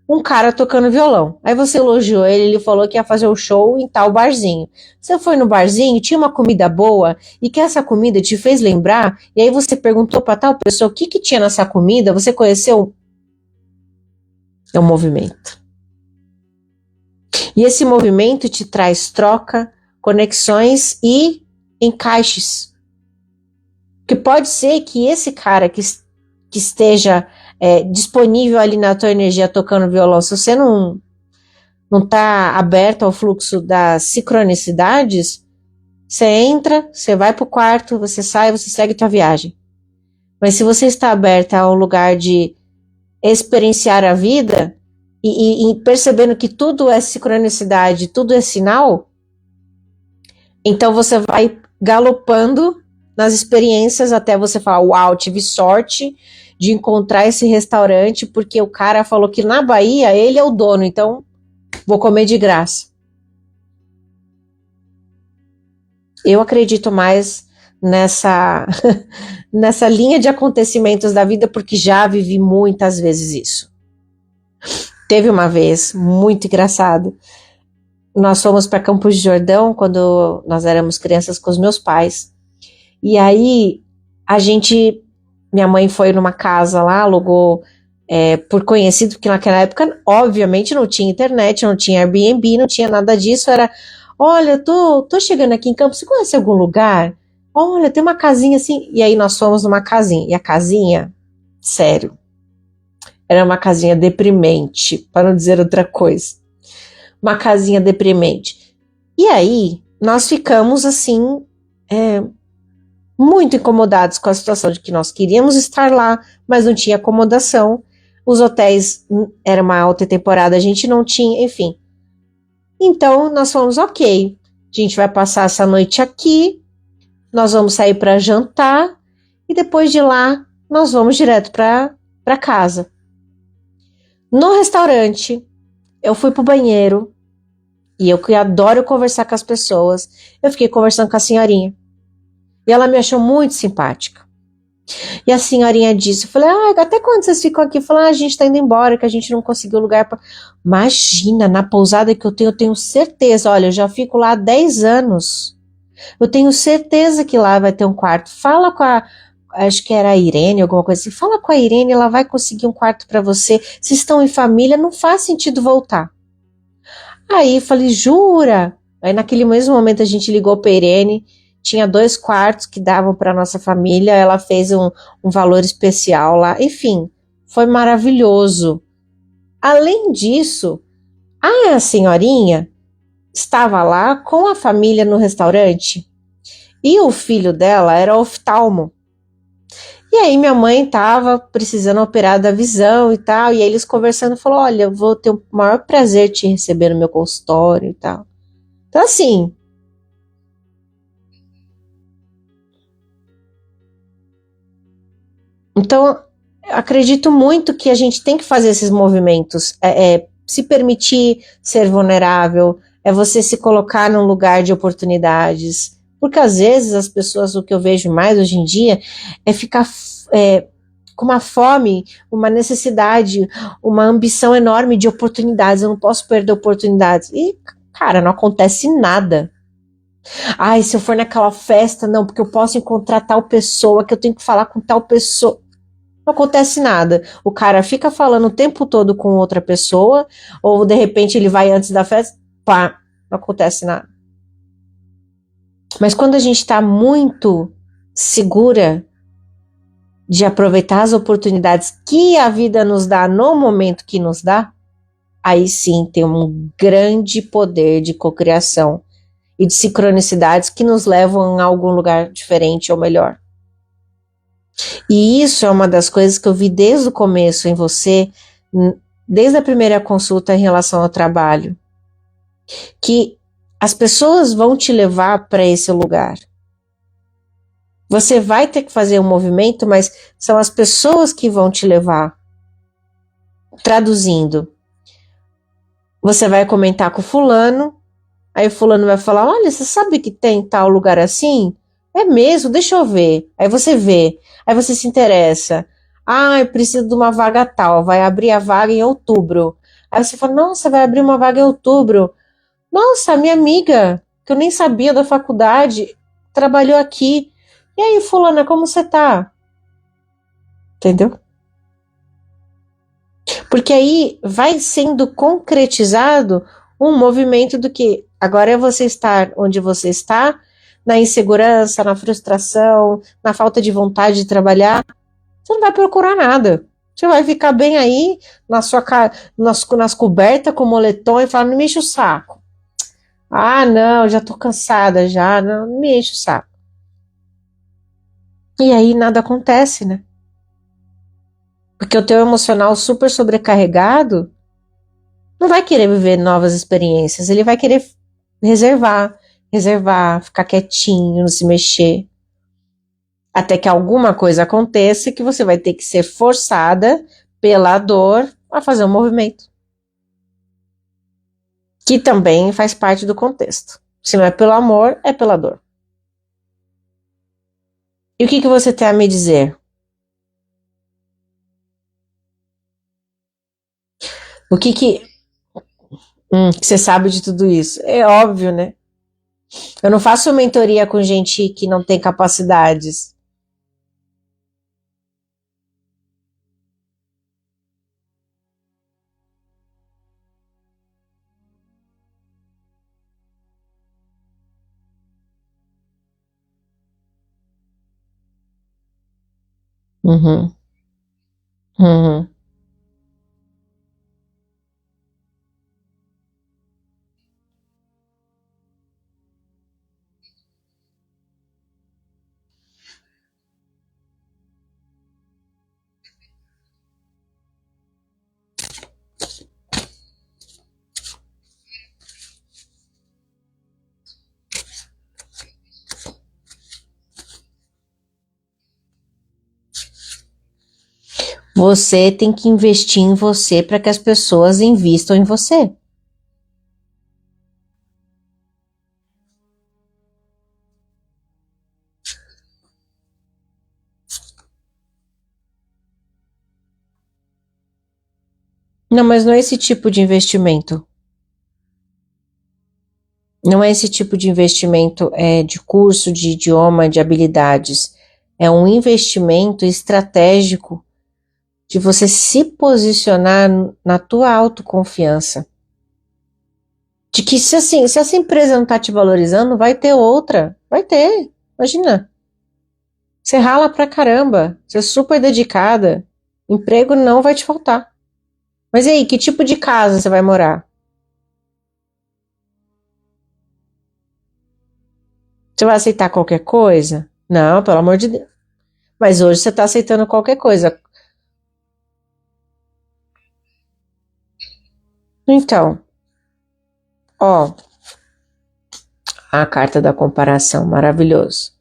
[SPEAKER 1] um cara tocando violão. Aí você elogiou ele falou que ia fazer o show em tal barzinho. Você foi no barzinho, tinha uma comida boa e que essa comida te fez lembrar, e aí você perguntou para tal pessoa o que tinha nessa comida, você conheceu o movimento. E esse movimento te traz troca, conexões e encaixes. Que pode ser que esse cara que esteja disponível ali na tua energia tocando violão, se você não está aberto ao fluxo das sincronicidades, você entra, você vai para o quarto, você sai, você segue tua viagem. Mas se você está aberta ao lugar de experienciar a vida e percebendo que tudo é sincronicidade, tudo é sinal, então você vai galopando nas experiências até você falar, uau, tive sorte de encontrar esse restaurante porque o cara falou que na Bahia ele é o dono, então vou comer de graça. Eu acredito mais nessa linha de acontecimentos da vida porque já vivi muitas vezes isso. Teve uma vez, muito engraçado, nós fomos para Campos de Jordão quando nós éramos crianças com os meus pais. E aí minha mãe foi numa casa lá, alugou por conhecido, porque naquela época, obviamente, não tinha internet, não tinha Airbnb, não tinha nada disso, era, olha, tô chegando aqui em Campos, você conhece algum lugar? Olha, tem uma casinha assim, e aí nós fomos numa casinha, e a casinha, sério, era uma casinha deprimente, para não dizer outra coisa, uma casinha deprimente. E aí, nós ficamos assim, muito incomodados com a situação de que nós queríamos estar lá, mas não tinha acomodação. Os hotéis, era uma alta temporada, a gente não tinha, enfim. Então, nós fomos, ok, a gente vai passar essa noite aqui, nós vamos sair para jantar, e depois de lá, nós vamos direto para casa. No restaurante, eu fui pro banheiro, e eu que adoro conversar com as pessoas, eu fiquei conversando com a senhorinha. E ela me achou muito simpática. E a senhorinha disse, eu falei, até quando vocês ficam aqui? Eu falei, a gente tá indo embora, que a gente não conseguiu lugar pra... Imagina, na pousada que eu tenho certeza, olha, eu já fico lá há 10 anos. Eu tenho certeza que lá vai ter um quarto. Fala com acho que era a Irene, alguma coisa assim. Fala com a Irene, ela vai conseguir um quarto para você. Se estão em família, não faz sentido voltar. Aí falei, jura? Aí naquele mesmo momento a gente ligou pra Irene, tinha 2 quartos que davam para nossa família, ela fez um valor especial lá, enfim, foi maravilhoso. Além disso, a senhorinha estava lá com a família no restaurante e o filho dela era oftalmo. E aí minha mãe estava precisando operar da visão e tal, e aí eles conversando, falou, olha, eu vou ter o maior prazer de te receber no meu consultório e tal. Então assim, então, acredito muito que a gente tem que fazer esses movimentos, se permitir ser vulnerável, é você se colocar num lugar de oportunidades. Porque às vezes as pessoas, o que eu vejo mais hoje em dia, é ficar com uma fome, uma necessidade, uma ambição enorme de oportunidades. Eu não posso perder oportunidades. E, cara, não acontece nada. Ai, se eu for naquela festa, não, porque eu posso encontrar tal pessoa, que eu tenho que falar com tal pessoa. Não acontece nada. O cara fica falando o tempo todo com outra pessoa, ou de repente ele vai antes da festa, pá, não acontece nada. Mas quando a gente está muito segura de aproveitar as oportunidades que a vida nos dá no momento que nos dá, aí sim tem um grande poder de cocriação e de sincronicidades que nos levam a algum lugar diferente ou melhor. E isso é uma das coisas que eu vi desde o começo em você, desde a primeira consulta em relação ao trabalho, que as pessoas vão te levar para esse lugar. Você vai ter que fazer um movimento, mas são as pessoas que vão te levar. Traduzindo, você vai comentar com o fulano, aí o fulano vai falar, olha, você sabe que tem tal lugar assim? É mesmo, deixa eu ver. Aí você vê, aí você se interessa. Ah, eu preciso de uma vaga tal, vai abrir a vaga em outubro. Aí você fala, nossa, vai abrir uma vaga em outubro. Nossa, minha amiga, que eu nem sabia da faculdade, trabalhou aqui. E aí, fulana, como você tá? Entendeu? Porque aí vai sendo concretizado um movimento do que agora é você estar onde você está, na insegurança, na frustração, na falta de vontade de trabalhar. Você não vai procurar nada. Você vai ficar bem aí nas cobertas com o moletom e falar, não me enche o saco. Ah, não, já tô cansada já, não me enche o saco. E aí nada acontece, né? Porque o teu emocional super sobrecarregado não vai querer viver novas experiências, ele vai querer reservar, ficar quietinho, não se mexer. Até que alguma coisa aconteça que você vai ter que ser forçada pela dor a fazer um movimento. Que também faz parte do contexto. Se não é pelo amor, é pela dor. E o que você tem a me dizer? O que você sabe de tudo isso? É óbvio, né? Eu não faço mentoria com gente que não tem capacidades. Uhum, uhum. Você tem que investir em você para que as pessoas investam em você. Não, mas não é esse tipo de investimento. Não é esse tipo de investimento de curso, de idioma, de habilidades. É um investimento estratégico de você se posicionar na tua autoconfiança. De que se assim, se essa empresa não está te valorizando, vai ter outra. Vai ter. Imagina. Você rala pra caramba. Você é super dedicada. Emprego não vai te faltar. Mas e aí, que tipo de casa você vai morar? Você vai aceitar qualquer coisa? Não, pelo amor de Deus. Mas hoje você está aceitando qualquer coisa. Então, ó, a carta da comparação, maravilhoso.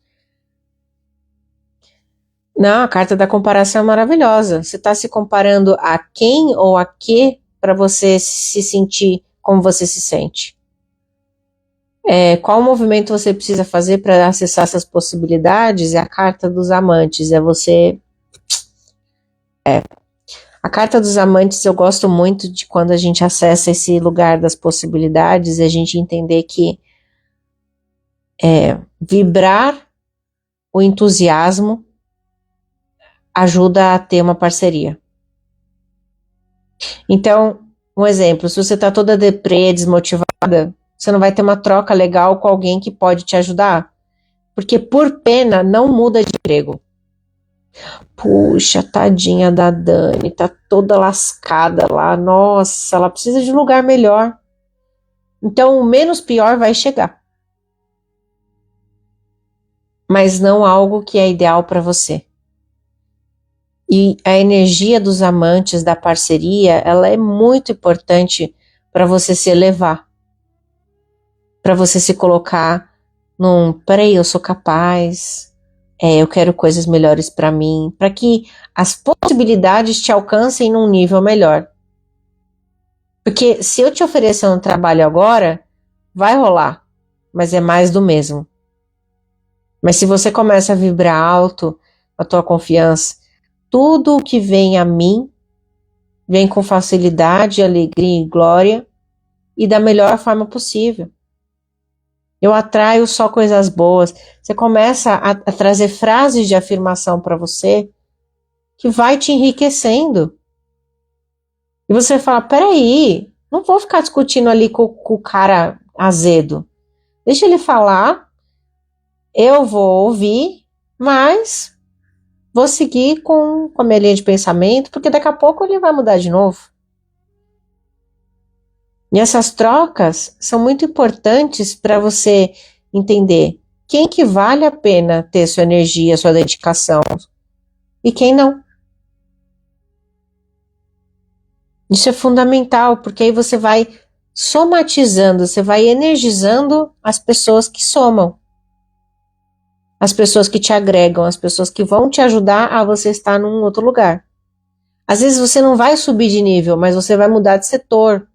[SPEAKER 1] Não, a carta da comparação é maravilhosa. Você está se comparando a quem ou a quê para você se sentir como você se sente. Qual movimento você precisa fazer para acessar essas possibilidades? É a carta dos amantes, a carta dos amantes. Eu gosto muito de quando a gente acessa esse lugar das possibilidades e a gente entender que vibrar o entusiasmo ajuda a ter uma parceria. Então, um exemplo, se você está toda deprê, desmotivada, você não vai ter uma troca legal com alguém que pode te ajudar. Porque por pena não muda de emprego. Puxa, tadinha da Dani, tá toda lascada lá. Nossa, ela precisa de um lugar melhor. Então, o menos pior vai chegar. Mas não algo que é ideal para você. E a energia dos amantes, da parceria, ela é muito importante para você se elevar. Para você se colocar peraí, eu sou capaz, eu quero coisas melhores para mim, para que as possibilidades te alcancem num nível melhor. Porque se eu te oferecer um trabalho agora, vai rolar, mas é mais do mesmo. Mas se você começa a vibrar alto a tua confiança, tudo o que vem a mim, vem com facilidade, alegria e glória, e da melhor forma possível. Eu atraio só coisas boas. Você começa a trazer frases de afirmação para você que vai te enriquecendo. E você fala, peraí, não vou ficar discutindo ali com o cara azedo. Deixa ele falar, eu vou ouvir, mas vou seguir com a minha linha de pensamento, porque daqui a pouco ele vai mudar de novo. E essas trocas são muito importantes para você entender quem que vale a pena ter sua energia, sua dedicação e quem não. Isso é fundamental, porque aí você vai somatizando, você vai energizando as pessoas que somam, as pessoas que te agregam, as pessoas que vão te ajudar a você estar num outro lugar. Às vezes você não vai subir de nível, mas você vai mudar de setor.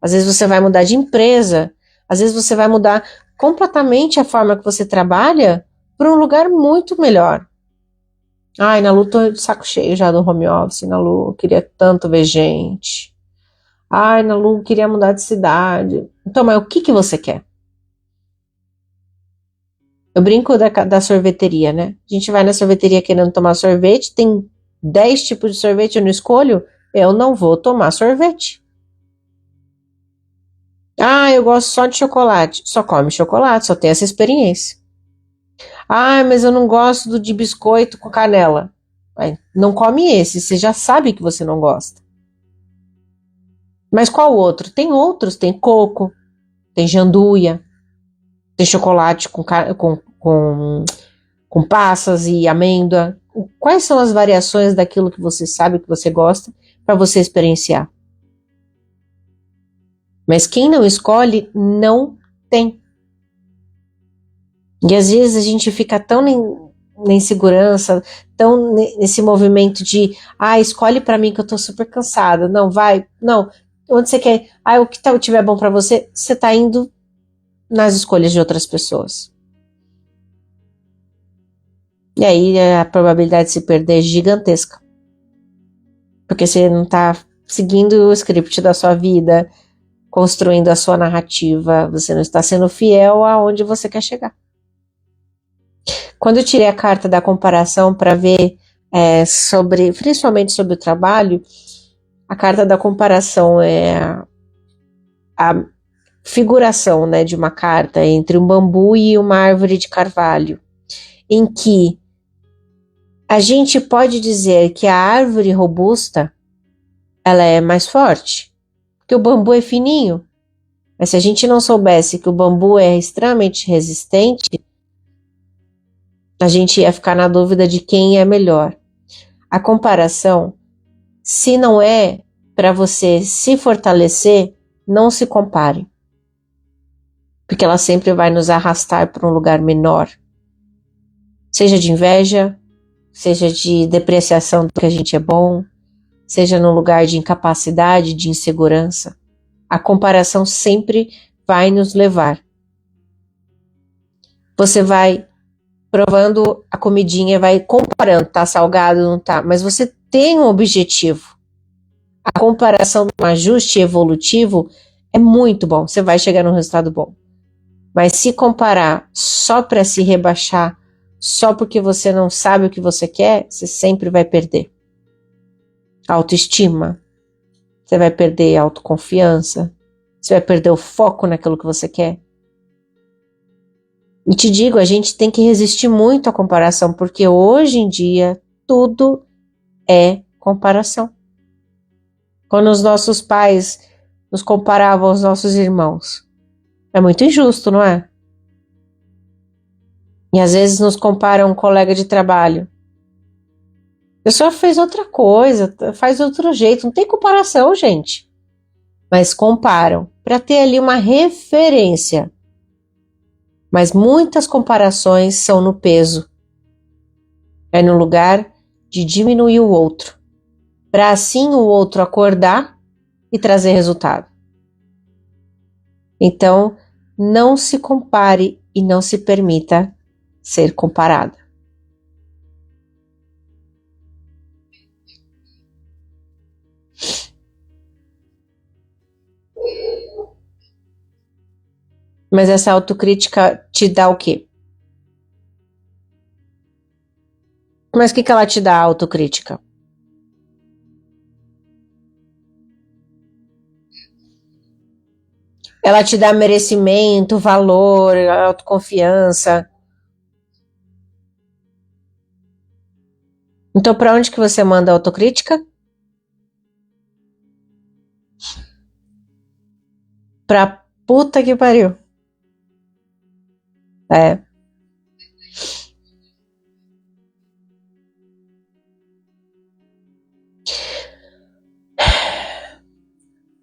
[SPEAKER 1] Às vezes você vai mudar de empresa, às vezes você vai mudar completamente a forma que você trabalha para um lugar muito melhor. Ai, na Lu, tô de saco cheio já do home office, na Lu, queria tanto ver gente. Ai, na Lu, queria mudar de cidade. Então, mas o que você quer? Eu brinco da sorveteria, né? A gente vai na sorveteria querendo tomar sorvete, tem 10 tipos de sorvete, eu não escolho, eu não vou tomar sorvete. Ah, eu gosto só de chocolate. Só come chocolate, só tem essa experiência. Ah, mas eu não gosto de biscoito com canela. Não come esse, você já sabe que você não gosta. Mas qual outro? Tem outros, tem coco, tem janduia, tem chocolate com passas e amêndoa. Quais são as variações daquilo que você sabe que você gosta para você experienciar? Mas quem não escolhe, não tem. E às vezes a gente fica tão na insegurança, tão nesse movimento de, escolhe pra mim que eu tô super cansada. Não, vai, não. Onde você quer? O que tiver bom pra você, você tá indo nas escolhas de outras pessoas. E aí a probabilidade de se perder é gigantesca. Porque você não tá seguindo o script da sua vida, construindo a sua narrativa, você não está sendo fiel aonde você quer chegar. Quando eu tirei a carta da comparação para ver principalmente sobre o trabalho, a carta da comparação é a figuração, né, de uma carta entre um bambu e uma árvore de carvalho, em que a gente pode dizer que a árvore robusta ela é mais forte, porque o bambu é fininho. Mas se a gente não soubesse que o bambu é extremamente resistente, a gente ia ficar na dúvida de quem é melhor. A comparação, se não é para você se fortalecer, não se compare. Porque ela sempre vai nos arrastar para um lugar menor. Seja de inveja, seja de depreciação do que a gente é bom, seja num lugar de incapacidade, de insegurança. A comparação sempre vai nos levar Você vai provando a comidinha, vai comparando, tá salgado, não tá, mas você tem um objetivo. A comparação do ajuste evolutivo é muito bom, você vai chegar num resultado bom. Mas se comparar só para se rebaixar, só porque você não sabe o que você quer, você sempre vai perder autoestima, você vai perder autoconfiança, você vai perder o foco naquilo que você quer. E te digo, a gente tem que resistir muito à comparação, porque hoje em dia tudo é comparação. Quando os nossos pais nos comparavam aos nossos irmãos, é muito injusto, não é? E às vezes nos comparam um colega de trabalho. A pessoa fez outra coisa, faz de outro jeito, não tem comparação, gente. Mas comparam para ter ali uma referência. Mas muitas comparações são no peso. É no lugar de diminuir o outro, para assim o outro acordar e trazer resultado. Então, não se compare e não se permita ser comparada. Mas essa autocrítica te dá o quê? Mas o que ela te dá, a autocrítica? Ela te dá merecimento, valor, autoconfiança. Então, para onde que você manda a autocrítica? Pra puta que pariu. É.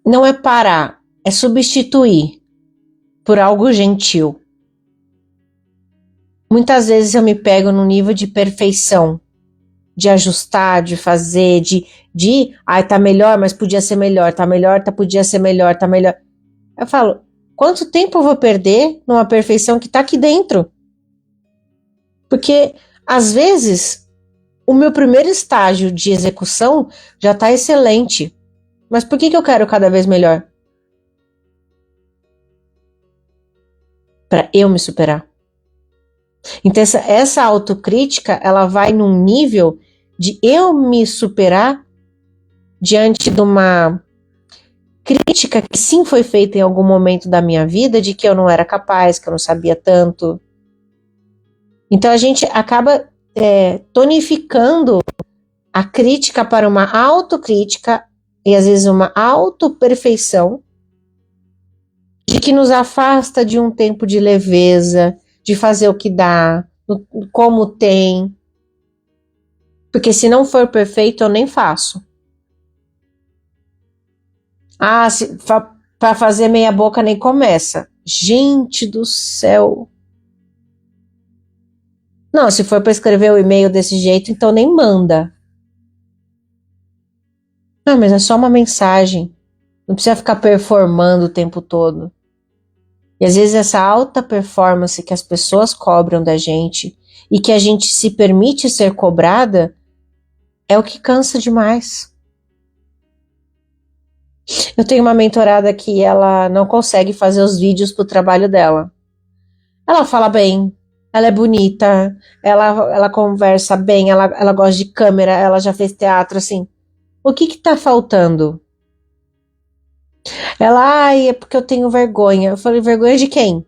[SPEAKER 1] Não é parar, é substituir por algo gentil. Muitas vezes eu me pego no nível de perfeição, de ajustar, de fazer, ai, tá melhor, mas podia ser melhor, tá melhor, podia ser melhor, tá melhor. Eu falo, quanto tempo eu vou perder numa perfeição que tá aqui dentro? Porque, às vezes, o meu primeiro estágio de execução já tá excelente. Mas por que eu quero cada vez melhor? Para eu me superar. Então, essa autocrítica, ela vai num nível de eu me superar diante de uma crítica que sim foi feita em algum momento da minha vida, de que eu não era capaz, que eu não sabia tanto. Então, a gente acaba tonificando a crítica para uma autocrítica e às vezes uma autoperfeição, de que nos afasta de um tempo de leveza, de fazer o que dá, como tem. Porque se não for perfeito, eu nem faço. Ah, para fazer meia boca nem começa. Gente do céu. Não, se for para escrever o e-mail desse jeito, então nem manda. Ah, mas é só uma mensagem. Não precisa ficar performando o tempo todo. E às vezes essa alta performance que as pessoas cobram da gente e que a gente se permite ser cobrada é o que cansa demais. Eu tenho uma mentorada que ela não consegue fazer os vídeos pro trabalho dela. Ela fala bem, ela é bonita, ela conversa bem, ela gosta de câmera, ela já fez teatro, assim. O que tá faltando? Ela, ai, é porque eu tenho vergonha. Eu falei, vergonha de quem?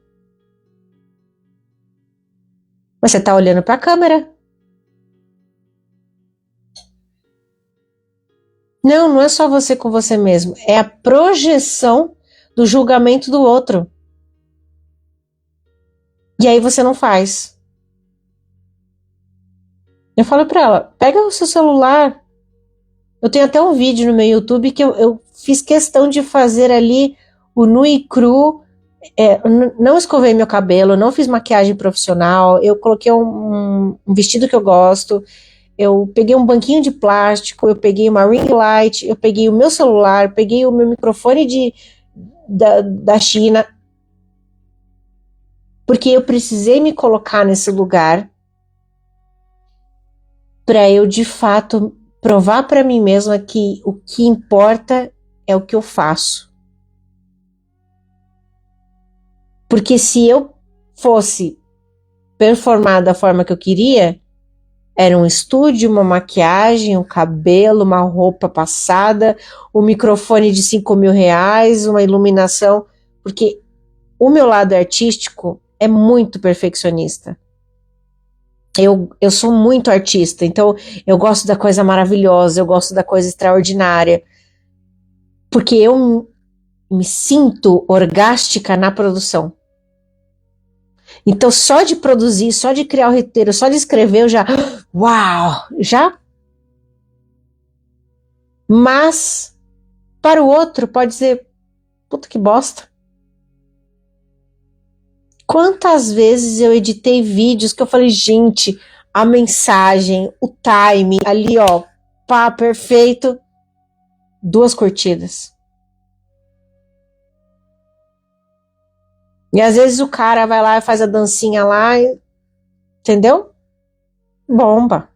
[SPEAKER 1] Mas você tá olhando pra câmera. Não, não é só você com você mesmo. É a projeção do julgamento do outro. E aí você não faz. Eu falo pra ela, pega o seu celular. Eu tenho até um vídeo no meu YouTube que eu fiz questão de fazer ali o nu e cru. Não escovei meu cabelo, não fiz maquiagem profissional. Eu coloquei um vestido que eu gosto. Eu peguei um banquinho de plástico, eu peguei uma ring light, eu peguei o meu celular, peguei o meu microfone da China. Porque eu precisei me colocar nesse lugar para eu, de fato, provar para mim mesma que o que importa é o que eu faço. Porque se eu fosse performar da forma que eu queria, era um estúdio, uma maquiagem, um cabelo, uma roupa passada, um microfone de 5.000 reais, uma iluminação, porque o meu lado artístico é muito perfeccionista. Eu sou muito artista, então eu gosto da coisa maravilhosa, eu gosto da coisa extraordinária, porque eu me sinto orgástica na produção. Então só de produzir, só de criar o roteiro, só de escrever, eu já, uau, já. Mas para o outro pode ser, puta que bosta. Quantas vezes eu editei vídeos que eu falei, gente, a mensagem, o time, ali ó, pá, perfeito, 2 curtidas. E às vezes o cara vai lá e faz a dancinha lá, entendeu? Bomba.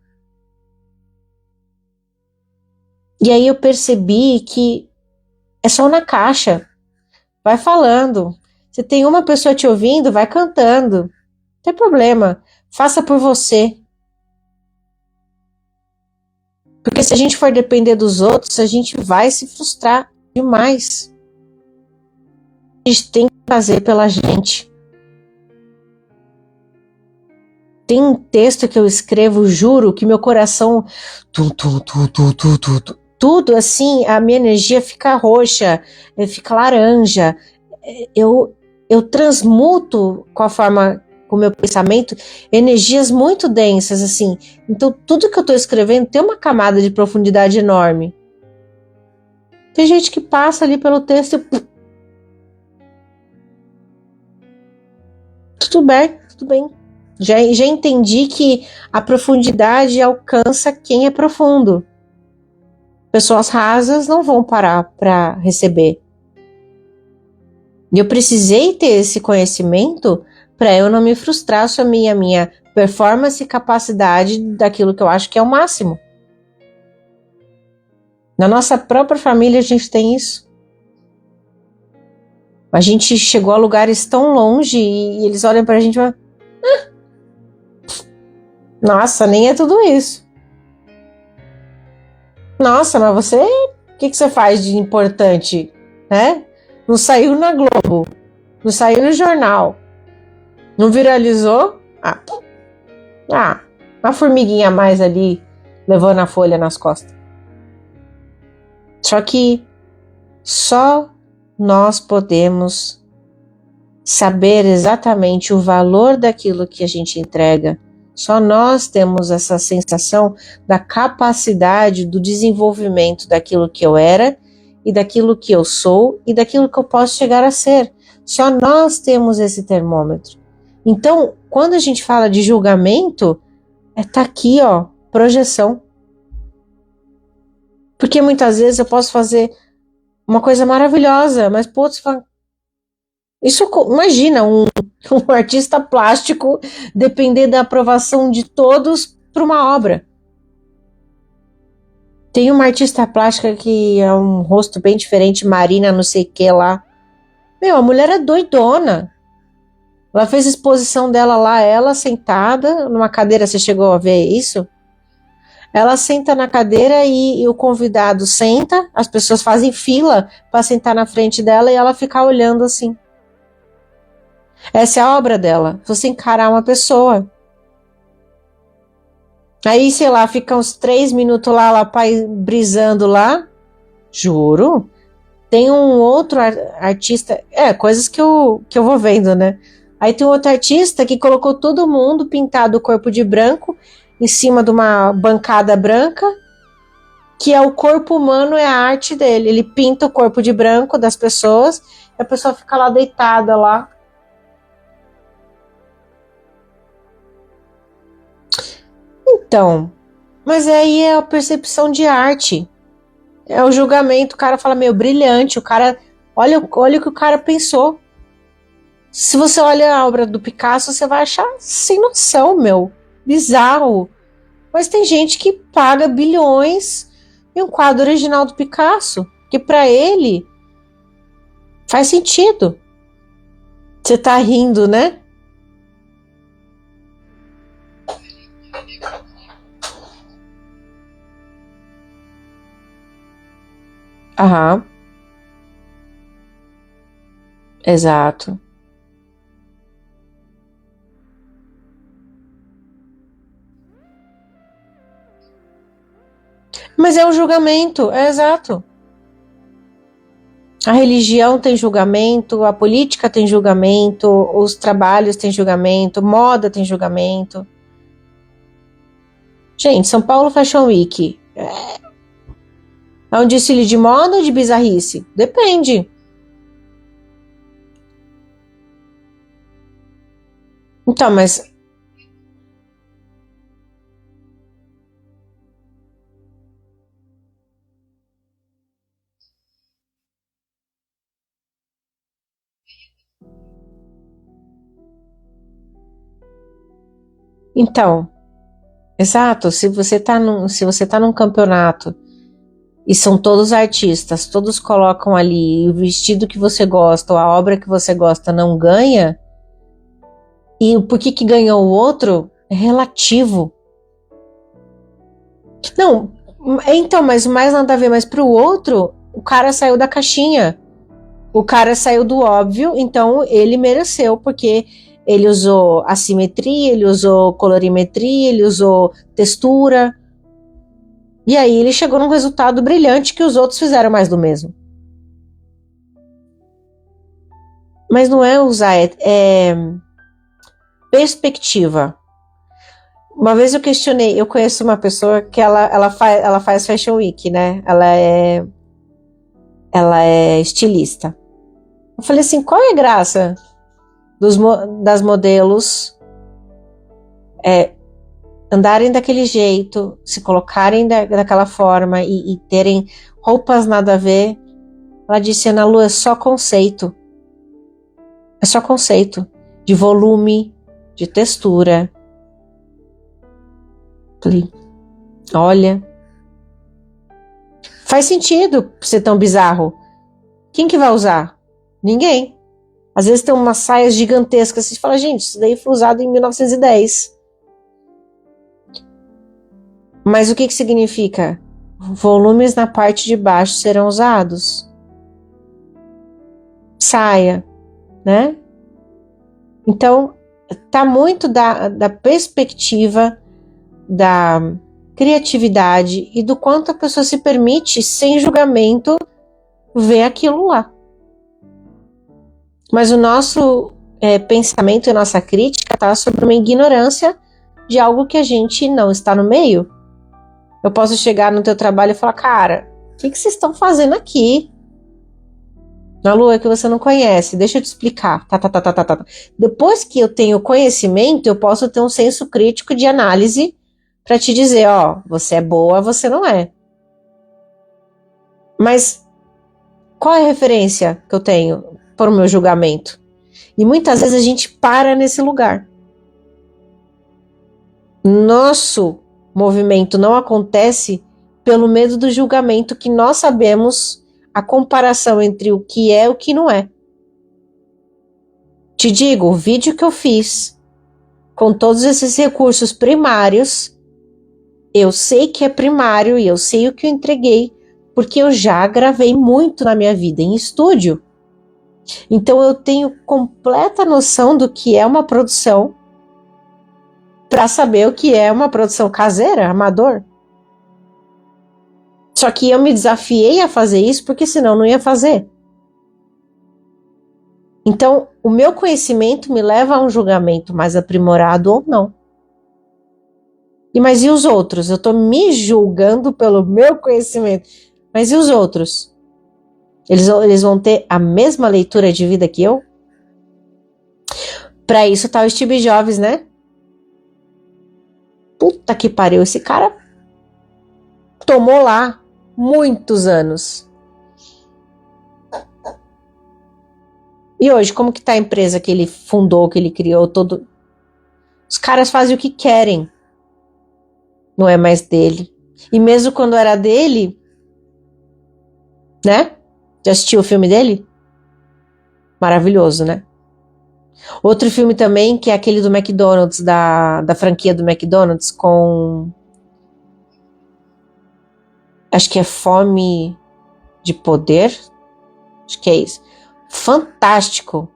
[SPEAKER 1] E aí eu percebi que é só na caixa. Vai falando. Se tem uma pessoa te ouvindo, vai cantando. Não tem problema. Faça por você. Porque se a gente for depender dos outros, a gente vai se frustrar demais. A gente tem que fazer pela gente. Tem um texto que eu escrevo, juro, que meu coração... Tudo assim, a minha energia fica roxa, fica laranja. Eu transmuto com a forma, com o meu pensamento, energias muito densas, assim. Então, tudo que eu estou escrevendo tem uma camada de profundidade enorme. Tem gente que passa ali pelo texto e... Tudo bem, tudo bem. Já entendi que a profundidade alcança quem é profundo. Pessoas rasas não vão parar para receber. E eu precisei ter esse conhecimento para eu não me frustrar sobre a minha performance e capacidade daquilo que eu acho que é o máximo. Na nossa própria família a gente tem isso. A gente chegou a lugares tão longe e eles olham pra gente e falam, nossa, nem é tudo isso. Nossa, mas você, o que você faz de importante, né? Não saiu na Globo, não saiu no jornal, não viralizou? Uma formiguinha a mais ali, levando a folha nas costas. Só que só nós podemos saber exatamente o valor daquilo que a gente entrega. Só nós temos essa sensação da capacidade do desenvolvimento daquilo que eu era e daquilo que eu sou e daquilo que eu posso chegar a ser. Só nós temos esse termômetro. Então, quando a gente fala de julgamento, tá aqui, ó, projeção. Porque muitas vezes eu posso fazer uma coisa maravilhosa, mas putz, isso, imagina um artista plástico depender da aprovação de todos para uma obra. Tem uma artista plástica que é um rosto bem diferente, Marina não sei o que lá. Meu, a mulher é doidona. Ela fez a exposição dela lá, ela sentada numa cadeira, você chegou a ver isso? Ela senta na cadeira e o convidado senta, as pessoas fazem fila para sentar na frente dela e ela fica olhando assim. Essa é a obra dela, você encarar uma pessoa. Aí, sei lá, fica uns 3 minutos lá, ela brisando lá. Juro. Tem um outro artista, coisas que eu vou vendo, né? Aí tem um outro artista que colocou todo mundo pintado o corpo de branco em cima de uma bancada branca, que é o corpo humano, é a arte dele. Ele pinta o corpo de branco das pessoas e a pessoa fica lá deitada lá. Então, mas aí é a percepção de arte. É o julgamento, o cara fala, meu, brilhante, o cara, olha o que o cara pensou. Se você olha a obra do Picasso, você vai achar sem noção, meu. Bizarro. Mas tem gente que paga bilhões em um quadro original do Picasso, que para ele faz sentido. Você tá rindo, né? Aham, exato. Mas é um julgamento, é exato. A religião tem julgamento, a política tem julgamento, os trabalhos têm julgamento, moda tem julgamento. Gente, São Paulo Fashion Week é um desfile de moda ou de bizarrice? Depende. Então, mas então, exato, se você tá num campeonato e são todos artistas, todos colocam ali o vestido que você gosta ou a obra que você gosta não ganha, e por que que ganhou o outro é relativo. Não, então, mas mais nada a ver, mas pro outro, o cara saiu da caixinha. O cara saiu do óbvio, então ele mereceu, porque ele usou assimetria, ele usou colorimetria, ele usou textura, e aí ele chegou num resultado brilhante que os outros fizeram mais do mesmo. Mas não é usar, é perspectiva. Uma vez eu questionei, eu conheço uma pessoa que ela faz Fashion Week, né? Ela é estilista. Eu falei assim, qual é a graça das modelos andarem daquele jeito, se colocarem daquela forma e terem roupas nada a ver? Ela disse, Ana Lu, é só conceito. É só conceito. De volume, de textura. Falei, olha, faz sentido ser tão bizarro. Quem que vai usar? Ninguém. Às vezes tem umas saias gigantescas. Você fala, gente, isso daí foi usado em 1910. Mas o que que significa? Volumes na parte de baixo serão usados. Saia, né? Então, tá muito da perspectiva, da criatividade e do quanto a pessoa se permite, sem julgamento, ver aquilo lá. Mas o nosso pensamento e a nossa crítica está sobre uma ignorância de algo que a gente não está no meio. Eu posso chegar no teu trabalho e falar, cara, o que vocês estão fazendo aqui? Na Lua que você não conhece, deixa eu te explicar. Tá, tá, tá, tá, tá, tá. Depois que eu tenho conhecimento, eu posso ter um senso crítico de análise para te dizer, ó, você é boa, você não é. Mas qual é a referência que eu tenho para o meu julgamento? E muitas vezes a gente para nesse lugar. Nosso movimento não acontece pelo medo do julgamento que nós sabemos a comparação entre o que é e o que não é. Te digo, o vídeo que eu fiz com todos esses recursos primários, eu sei que é primário e eu sei o que eu entreguei, porque eu já gravei muito na minha vida em estúdio. Então eu tenho completa noção do que é uma produção para saber o que é uma produção caseira, amador. Só que eu me desafiei a fazer isso porque senão não ia fazer. Então, o meu conhecimento me leva a um julgamento mais aprimorado ou não. Mas e os outros? Eu estou me julgando pelo meu conhecimento. Mas e os outros? Eles vão ter a mesma leitura de vida que eu? Para isso tá o Steve Jobs, né? Puta que pariu, esse cara tomou lá muitos anos. E hoje, como que tá a empresa que ele fundou, que ele criou, todo... Os caras fazem o que querem, não é mais dele. E mesmo quando era dele, né? Já assistiu o filme dele? Maravilhoso, né? Outro filme também, que é aquele do McDonald's, da franquia do McDonald's, com... Acho que é Fome de Poder. Acho que é isso. Fantástico.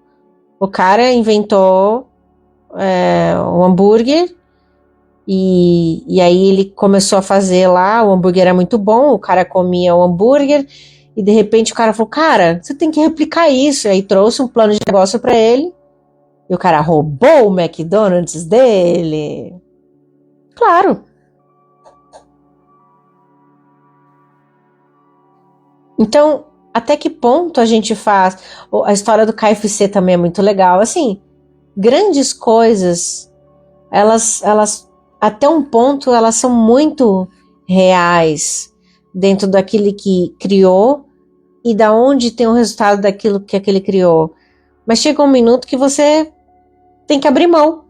[SPEAKER 1] O cara inventou um hambúrguer e aí ele começou a fazer lá, o hambúrguer era muito bom, o cara comia o hambúrguer e de repente o cara falou, cara, você tem que replicar isso. E aí trouxe um plano de negócio para ele e o cara roubou o McDonald's dele. Claro. Então, até que ponto a gente faz? A história do KFC também é muito legal. Assim, grandes coisas, elas até um ponto, elas são muito reais dentro daquele que criou e da onde tem o resultado daquilo que aquele criou. Mas chega um minuto que você tem que abrir mão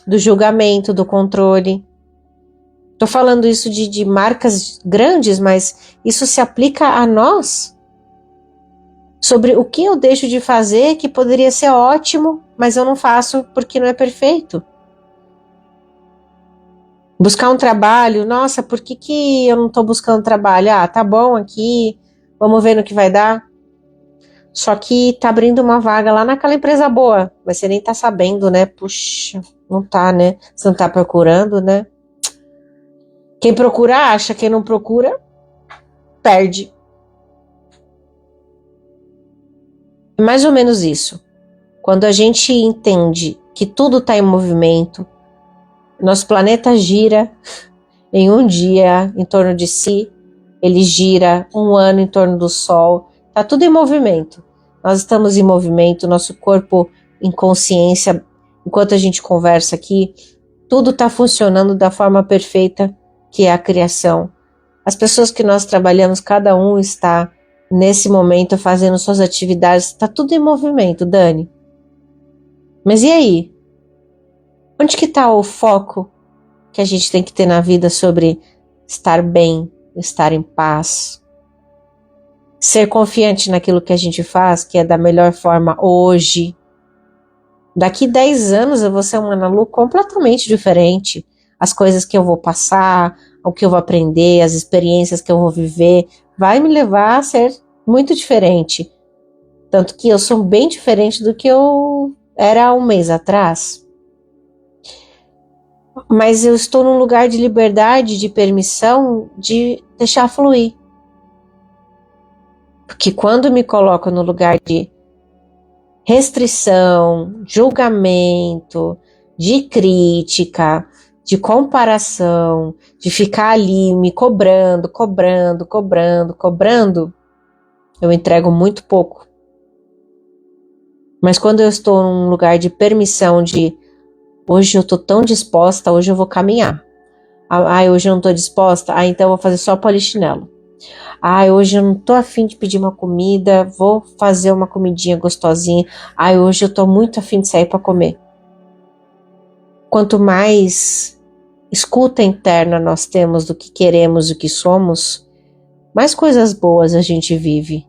[SPEAKER 1] do julgamento, do controle. Tô falando isso de marcas grandes, mas isso se aplica a nós. Sobre o que eu deixo de fazer que poderia ser ótimo, mas eu não faço porque não é perfeito. Buscar um trabalho, nossa, por que eu não tô buscando trabalho? Ah, tá bom aqui, vamos ver no que vai dar. Só que tá abrindo uma vaga lá naquela empresa boa, mas você nem tá sabendo, né? Puxa, não tá, né? Você não tá procurando, né? Quem procura acha, quem não procura perde. É mais ou menos isso. Quando a gente entende que tudo está em movimento, nosso planeta gira em um dia em torno de si, ele gira um ano em torno do Sol, está tudo em movimento. Nós estamos em movimento, nosso corpo em consciência, enquanto a gente conversa aqui, tudo está funcionando da forma perfeita que é a criação. As pessoas que nós trabalhamos, cada um está nesse momento fazendo suas atividades, está tudo em movimento, Dani. Mas e aí? Onde que está o foco que a gente tem que ter na vida sobre estar bem, estar em paz? Ser confiante naquilo que a gente faz, que é da melhor forma hoje. Daqui 10 anos eu vou ser uma Ana Lu completamente diferente. As coisas que eu vou passar, o que eu vou aprender, as experiências que eu vou viver, vai me levar a ser muito diferente. Tanto que eu sou bem diferente do que eu era há um mês atrás. Mas eu estou num lugar de liberdade, de permissão, de deixar fluir. Porque quando me coloco no lugar de restrição, julgamento, de crítica, de comparação, de ficar ali me cobrando, eu entrego muito pouco. Mas quando eu estou num lugar de permissão, de hoje eu tô tão disposta, hoje eu vou caminhar. Hoje eu não tô disposta, então eu vou fazer só polichinelo. Hoje eu não tô afim de pedir uma comida, vou fazer uma comidinha gostosinha. Hoje eu tô muito afim de sair para comer. Quanto mais escuta interna nós temos do que queremos, do que somos, mais coisas boas a gente vive.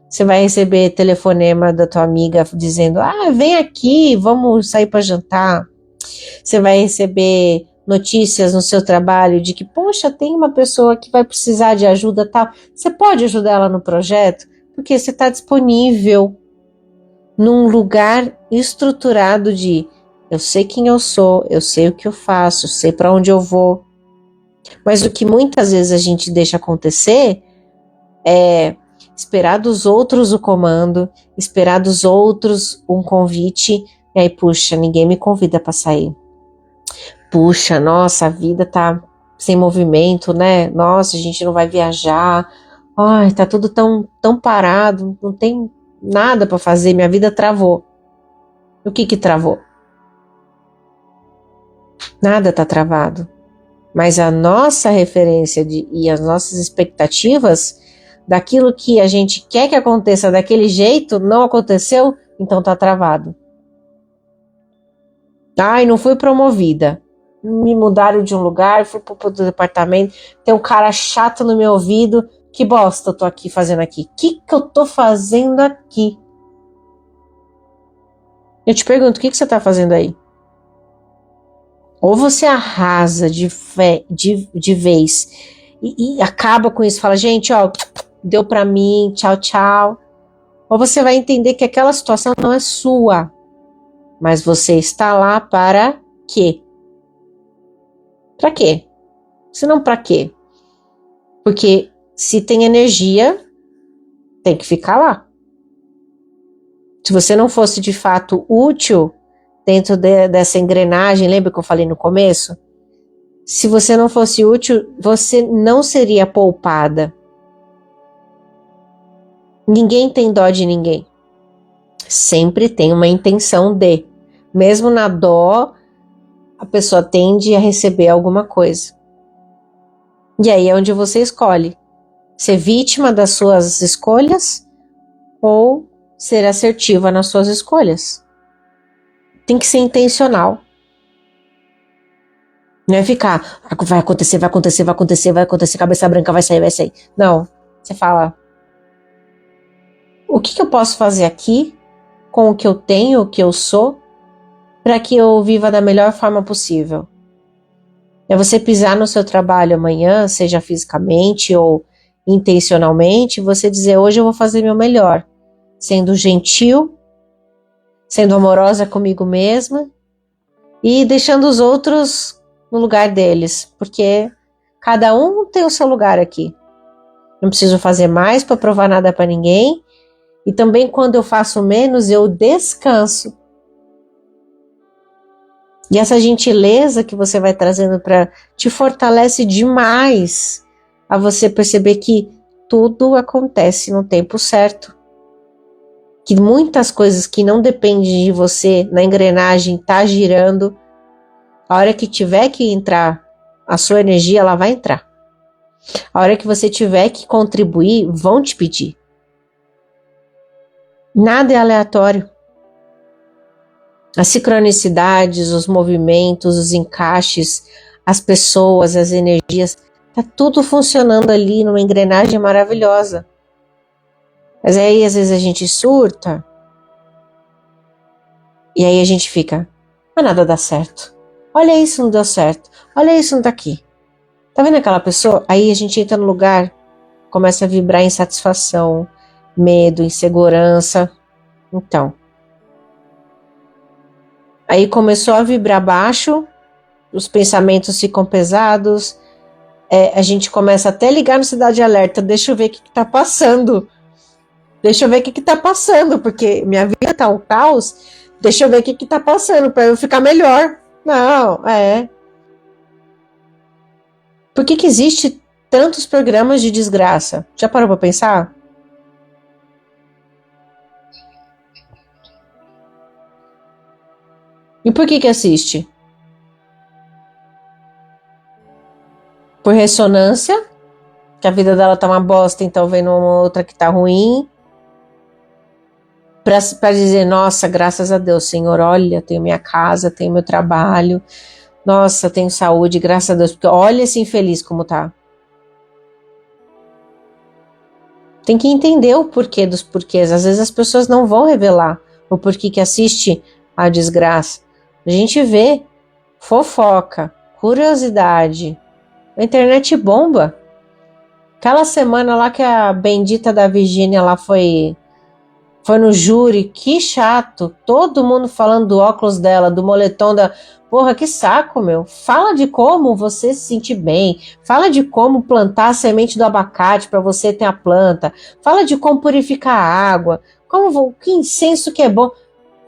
[SPEAKER 1] Você vai receber telefonema da tua amiga dizendo, vem aqui, vamos sair para jantar. Você vai receber notícias no seu trabalho de que, poxa, tem uma pessoa que vai precisar de ajuda, tal. Você pode ajudar ela no projeto, porque você está disponível num lugar estruturado de eu sei quem eu sou, eu sei o que eu faço, eu sei para onde eu vou. Mas o que muitas vezes a gente deixa acontecer é esperar dos outros o comando, esperar dos outros um convite, e aí, puxa, ninguém me convida para sair. Puxa, nossa, a vida tá sem movimento, né? Nossa, a gente não vai viajar. Ai, tá tudo tão parado, não tem nada para fazer, minha vida travou. O que travou? Nada tá travado. Mas a nossa referência e as nossas expectativas daquilo que a gente quer que aconteça daquele jeito, não aconteceu, então tá travado. Ai, não fui promovida. Me mudaram de um lugar, fui pro outro departamento, tem um cara chato no meu ouvido. Que bosta eu tô aqui fazendo aqui? O que eu tô fazendo aqui? Eu te pergunto, o que você tá fazendo aí? Ou você arrasa de vez e acaba com isso, fala, gente, ó, deu pra mim, tchau, tchau. Ou você vai entender que aquela situação não é sua, mas você está lá para quê? Pra quê? Se não pra quê? Porque se tem energia, tem que ficar lá. Se você não fosse de fato útil dentro dessa engrenagem, lembra que eu falei no começo? Se você não fosse útil, você não seria poupada. Ninguém tem dó de ninguém. Sempre tem uma intenção de. Mesmo na dó, a pessoa tende a receber alguma coisa. E aí é onde você escolhe. Ser vítima das suas escolhas ou ser assertiva nas suas escolhas. Tem que ser intencional. Não é ficar, vai acontecer, vai acontecer, vai acontecer, vai acontecer, cabeça branca vai sair, vai sair. Não, você fala, o que eu posso fazer aqui com o que eu tenho, o que eu sou, para que eu viva da melhor forma possível? É você pisar no seu trabalho amanhã, seja fisicamente ou intencionalmente, você dizer, hoje eu vou fazer meu melhor, sendo gentil, sendo amorosa comigo mesma e deixando os outros no lugar deles, porque cada um tem o seu lugar aqui. Não preciso fazer mais para provar nada para ninguém. E também quando eu faço menos, eu descanso. E essa gentileza que você vai trazendo para te fortalece demais a você perceber que tudo acontece no tempo certo. Que muitas coisas que não dependem de você na engrenagem tá girando. A hora que tiver que entrar a sua energia, ela vai entrar. A hora que você tiver que contribuir, vão te pedir. Nada é aleatório. As sincronicidades, os movimentos, os encaixes, as pessoas, as energias, tá tudo funcionando ali numa engrenagem maravilhosa. Mas aí às vezes a gente surta e aí a gente fica, mas nada dá certo. Olha isso, não deu certo. Olha isso, não tá aqui. Tá vendo aquela pessoa? Aí a gente entra no lugar, começa a vibrar insatisfação, medo, insegurança. Então, aí começou a vibrar baixo, os pensamentos ficam pesados, a gente começa até a ligar no Cidade Alerta, deixa eu ver o que tá passando. Deixa eu ver o que tá passando, porque minha vida tá um caos, deixa eu ver o que tá passando para eu ficar melhor. Não, Por que existe tantos programas de desgraça? Já parou para pensar? E por que assiste? Por ressonância, que a vida dela tá uma bosta, então vendo uma outra que tá ruim. Para dizer, nossa, graças a Deus, Senhor, olha, tenho minha casa, tenho meu trabalho, nossa, tenho saúde, graças a Deus, porque olha esse infeliz como tá. Tem que entender o porquê dos porquês. Às vezes as pessoas não vão revelar o porquê que assiste a desgraça. A gente vê fofoca, curiosidade. A internet bomba. Aquela semana lá que a bendita da Virgínia lá foi no júri, que chato. Todo mundo falando do óculos dela, do moletom da... Porra, que saco, meu. Fala de como você se sentir bem. Fala de como plantar a semente do abacate para você ter a planta. Fala de como purificar a água. Que incenso que é bom.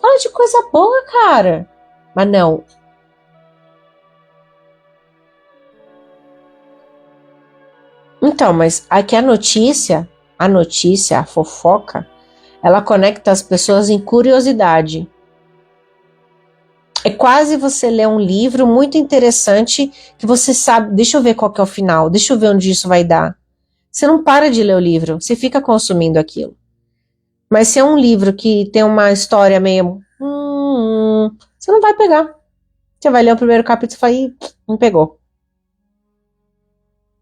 [SPEAKER 1] Fala de coisa boa, cara. Mas não. Então, mas aqui a notícia, a fofoca, ela conecta as pessoas em curiosidade. É quase você ler um livro muito interessante que você sabe, deixa eu ver qual que é o final, deixa eu ver onde isso vai dar. você não para de ler o livro, você fica consumindo aquilo. Mas se é um livro que tem uma história meio... você não vai pegar. Você vai ler o primeiro capítulo e fala, "Ih, não pegou."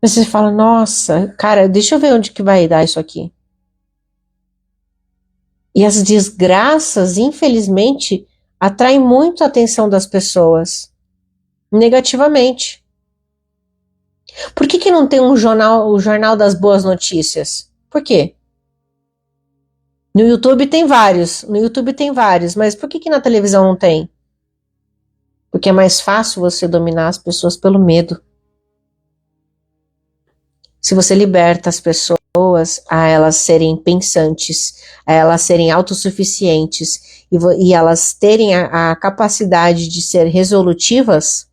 [SPEAKER 1] Mas você fala, nossa, cara, deixa eu ver onde que vai dar isso aqui. E as desgraças, infelizmente, atraem muito a atenção das pessoas. Negativamente. Por que que não tem um jornal, o Jornal das Boas Notícias? Por quê? No YouTube tem vários, mas por que que na televisão não tem? Porque é mais fácil você dominar as pessoas pelo medo. Se você liberta as pessoas a elas serem pensantes, a elas serem autossuficientes e elas terem a capacidade de ser resolutivas,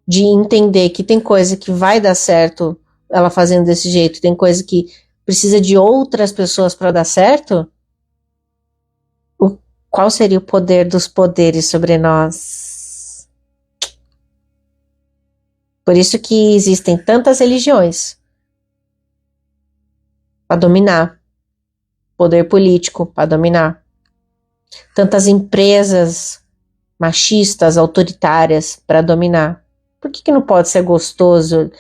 [SPEAKER 1] de entender que tem coisa que vai dar certo ela fazendo desse jeito, tem coisa que precisa de outras pessoas para dar certo, qual seria o poder dos poderes sobre nós? Por isso que existem tantas religiões para dominar, poder político para dominar, tantas empresas machistas, autoritárias para dominar. Por que que não pode ser gostoso,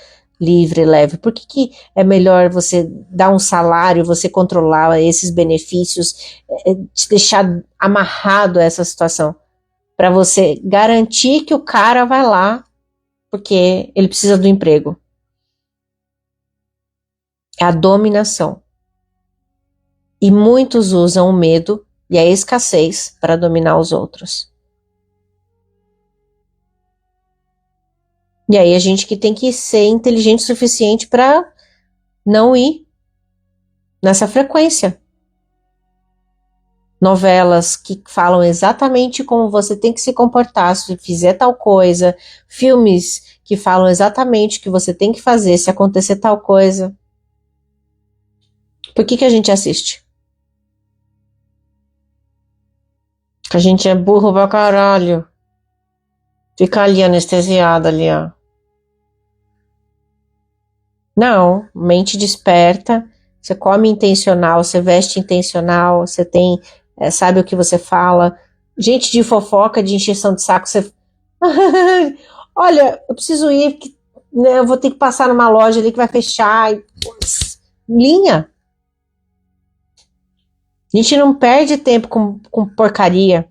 [SPEAKER 1] livre, leve? Por que que é melhor você dar um salário, você controlar esses benefícios, te deixar amarrado a essa situação, para você garantir que o cara vai lá porque ele precisa do emprego? É a dominação. E muitos usam o medo e a escassez para dominar os outros. E aí a gente que tem que ser inteligente o suficiente para não ir nessa frequência. Novelas que falam exatamente como você tem que se comportar se fizer tal coisa, filmes que falam exatamente o que você tem que fazer se acontecer tal coisa. Por que que a gente assiste? Que a gente é burro pra caralho. Fica ali anestesiado ali, ó. Não, mente desperta, você come intencional, você veste intencional, você tem, sabe o que você fala. Gente de fofoca, de encheção de saco, você... Olha, eu preciso ir, porque, né, eu vou ter que passar numa loja ali que vai fechar. Linha. A gente não perde tempo com porcaria.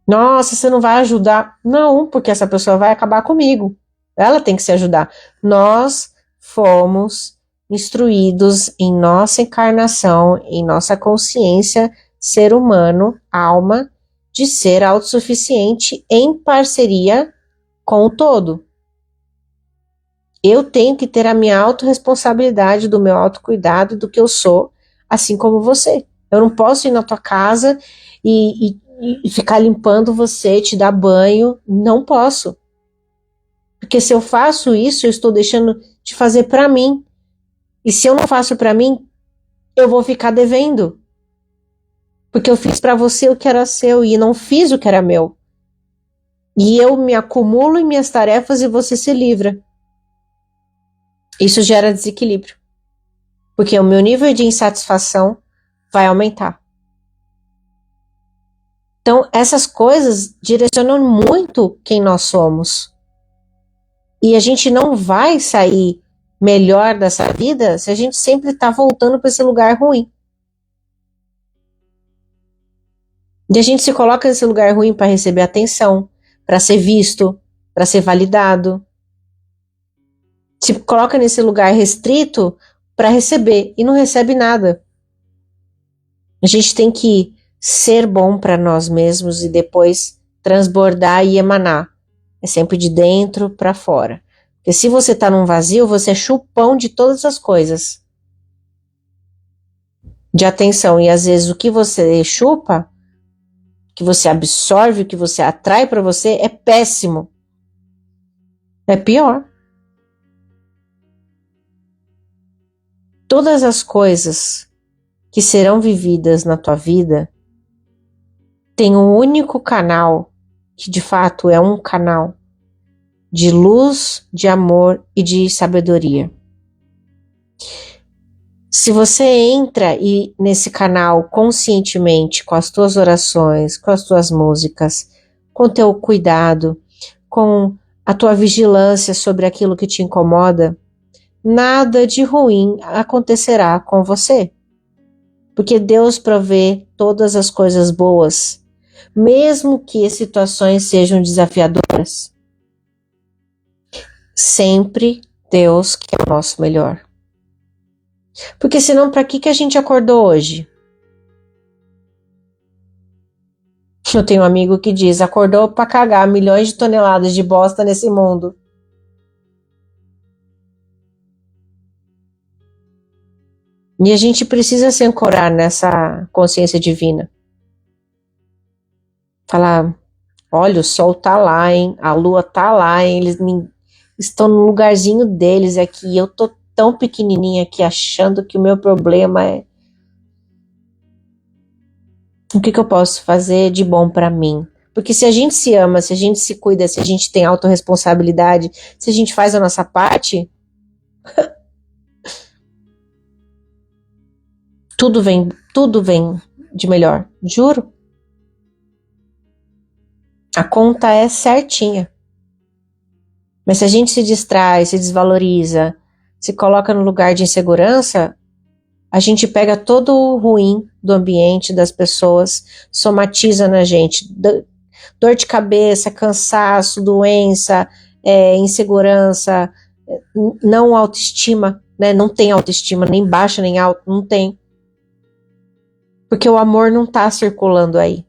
[SPEAKER 1] Nossa, você não vai ajudar. Não, porque essa pessoa vai acabar comigo. Ela tem que se ajudar. Nós fomos instruídos em nossa encarnação, em nossa consciência, ser humano, alma, de ser autossuficiente em parceria com o todo. Eu tenho que ter a minha autorresponsabilidade do meu autocuidado, do que eu sou, assim como você. Eu não posso ir na tua casa e ficar limpando você, te dar banho. Não posso. Porque se eu faço isso, eu estou deixando de fazer para mim. E se eu não faço para mim, eu vou ficar devendo. Porque eu fiz para você o que era seu e não fiz o que era meu. E eu me acumulo em minhas tarefas e você se livra. Isso gera desequilíbrio. Porque o meu nível de insatisfação vai aumentar. Então, essas coisas direcionam muito quem nós somos. E a gente não vai sair melhor dessa vida se a gente sempre está voltando para esse lugar ruim. E a gente se coloca nesse lugar ruim para receber atenção, para ser visto, para ser validado. Se coloca nesse lugar restrito para receber e não recebe nada. A gente tem que ser bom para nós mesmos e depois transbordar e emanar. É sempre de dentro para fora. Porque se você está num vazio, você é chupão de todas as coisas. De atenção. E às vezes o que você chupa, que você absorve, o que você atrai para você é péssimo. É pior. Todas as coisas que serão vividas na tua vida têm um único canal, que de fato é um canal de luz, de amor e de sabedoria. Se você entra nesse canal conscientemente, com as tuas orações, com as tuas músicas, com o teu cuidado, com a tua vigilância sobre aquilo que te incomoda, nada de ruim acontecerá com você. Porque Deus provê todas as coisas boas, mesmo que as situações sejam desafiadoras. Sempre Deus quer o nosso melhor. Porque senão, para que a gente acordou hoje? Eu tenho um amigo que diz, acordou para cagar milhões de toneladas de bosta nesse mundo. E a gente precisa se ancorar nessa consciência divina. Falar, olha, o sol tá lá, hein? A lua tá lá, hein? Eles estão no lugarzinho deles aqui. Eu tô tão pequenininha aqui achando que o meu problema é o que eu posso fazer de bom para mim. Porque se a gente se ama, se a gente se cuida, se a gente tem autorresponsabilidade, se a gente faz a nossa parte, tudo vem de melhor. Juro. A conta é certinha. Mas se a gente se distrai, se desvaloriza, se coloca no lugar de insegurança, a gente pega todo o ruim do ambiente, das pessoas, somatiza na gente. Dor de cabeça, cansaço, doença, insegurança, não autoestima, né? Não tem autoestima, nem baixa, nem alta, não tem. Porque o amor não tá circulando aí.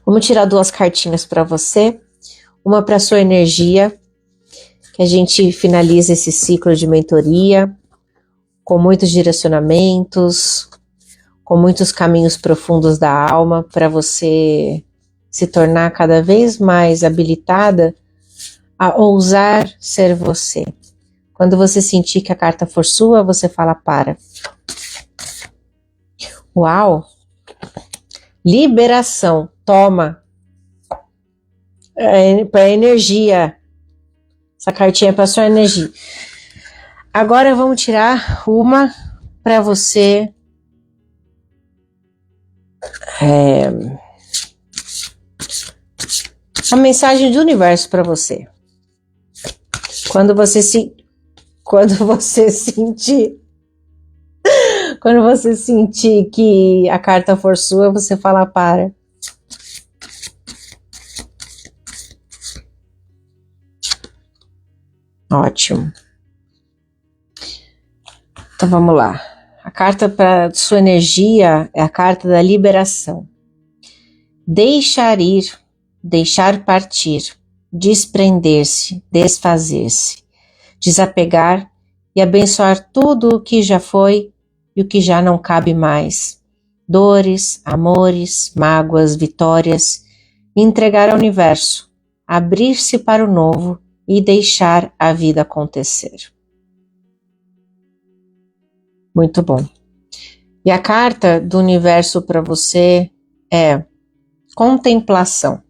[SPEAKER 1] Vamos tirar 2 cartinhas para você. Uma para sua energia, que a gente finaliza esse ciclo de mentoria, com muitos direcionamentos, com muitos caminhos profundos da alma, para você se tornar cada vez mais habilitada a ousar ser você. Quando você sentir que a carta for sua, você fala para. Uau! Liberação, toma! Para energia. Essa cartinha é para sua energia. Agora vamos tirar uma para você. A mensagem do universo para você. Quando você sentir que a carta for sua, você fala para. Ótimo. Então vamos lá. A carta para sua energia é a carta da liberação. Deixar ir, deixar partir, desprender-se, desfazer-se, desapegar e abençoar tudo o que já foi e o que já não cabe mais. Dores, amores, mágoas, vitórias, e entregar ao universo, abrir-se para o novo e deixar a vida acontecer. Muito bom. E a carta do universo para você é contemplação.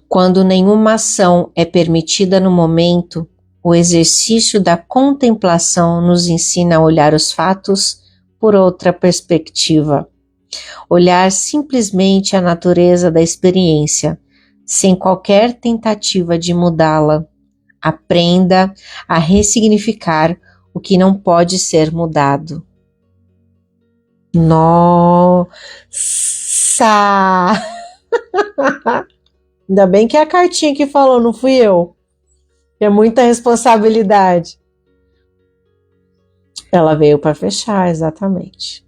[SPEAKER 1] Quando nenhuma ação é permitida no momento, o exercício da contemplação nos ensina a olhar os fatos por outra perspectiva. Olhar simplesmente a natureza da experiência, sem qualquer tentativa de mudá-la. Aprenda a ressignificar o que não pode ser mudado. Nossa! Ainda bem que é a cartinha que falou, não fui eu. É muita responsabilidade. Ela veio para fechar, exatamente.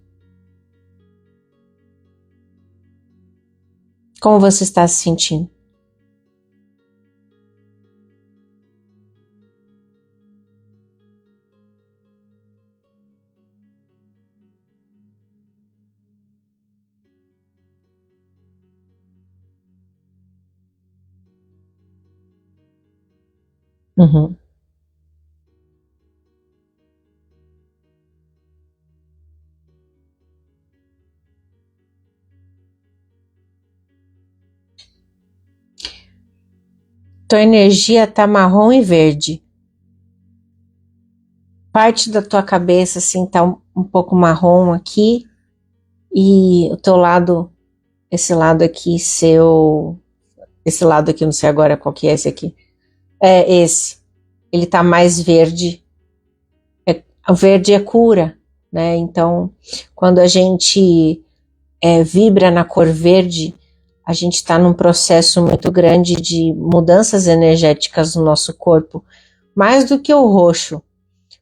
[SPEAKER 1] Como você está se sentindo? Uhum. Tua energia tá marrom e verde. parte da tua cabeça assim tá um pouco marrom aqui e o teu lado, esse lado aqui esse lado aqui, não sei agora qual que é esse aqui. É esse. Ele tá mais verde. O verde é cura, né? Então, quando a gente vibra na cor verde, a gente está num processo muito grande de mudanças energéticas no nosso corpo, mais do que o roxo,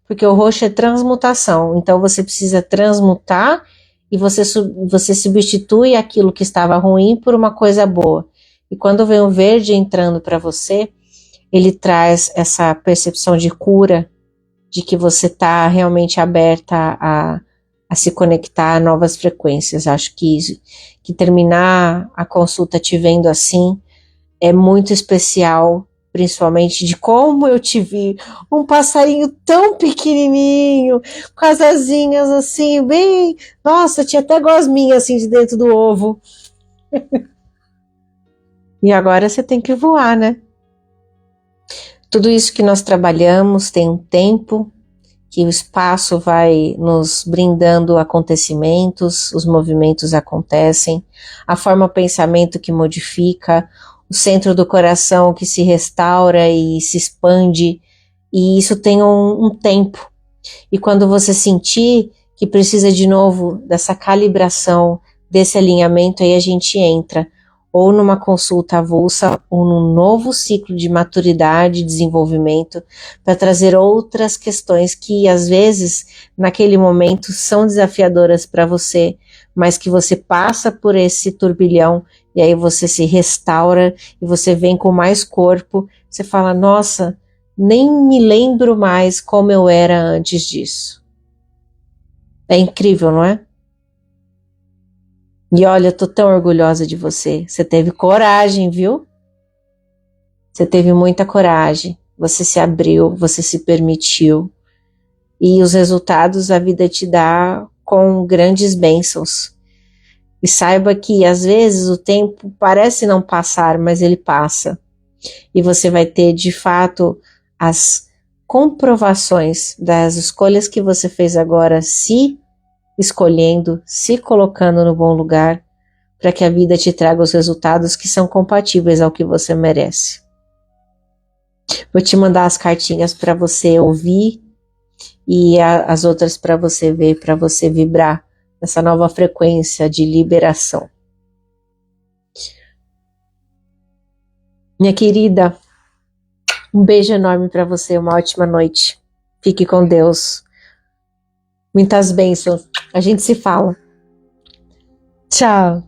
[SPEAKER 1] porque o roxo é transmutação, então você precisa transmutar e você substitui aquilo que estava ruim por uma coisa boa. E quando vem o verde entrando para você, ele traz essa percepção de cura, de que você está realmente aberta a se conectar a novas frequências. Acho que terminar a consulta te vendo assim é muito especial, principalmente de como eu te vi, um passarinho tão pequenininho, com as asinhas assim, bem, nossa, tinha até gosminha assim de dentro do ovo. E agora você tem que voar, né? Tudo isso que nós trabalhamos tem um tempo, que o espaço vai nos brindando acontecimentos, os movimentos acontecem, a forma pensamento que modifica, o centro do coração que se restaura e se expande, e isso tem um tempo. E quando você sentir que precisa de novo dessa calibração, desse alinhamento, aí a gente entra ou numa consulta avulsa ou num novo ciclo de maturidade e desenvolvimento para trazer outras questões que às vezes naquele momento são desafiadoras para você, mas que você passa por esse turbilhão e aí você se restaura e você vem com mais corpo, você fala, nossa, nem me lembro mais como eu era antes disso. É incrível, não é? E olha, eu tô tão orgulhosa de você. Você teve coragem, viu? Você teve muita coragem. Você se abriu, você se permitiu. E os resultados a vida te dá com grandes bênçãos. E saiba que às vezes o tempo parece não passar, mas ele passa. E você vai ter de fato as comprovações das escolhas que você fez agora, se escolhendo, se colocando no bom lugar, para que a vida te traga os resultados que são compatíveis ao que você merece. Vou te mandar as cartinhas para você ouvir e as outras para você ver, para você vibrar nessa nova frequência de liberação. Minha querida, um beijo enorme para você, uma ótima noite. Fique com Deus. Muitas bênçãos. A gente se fala. Tchau.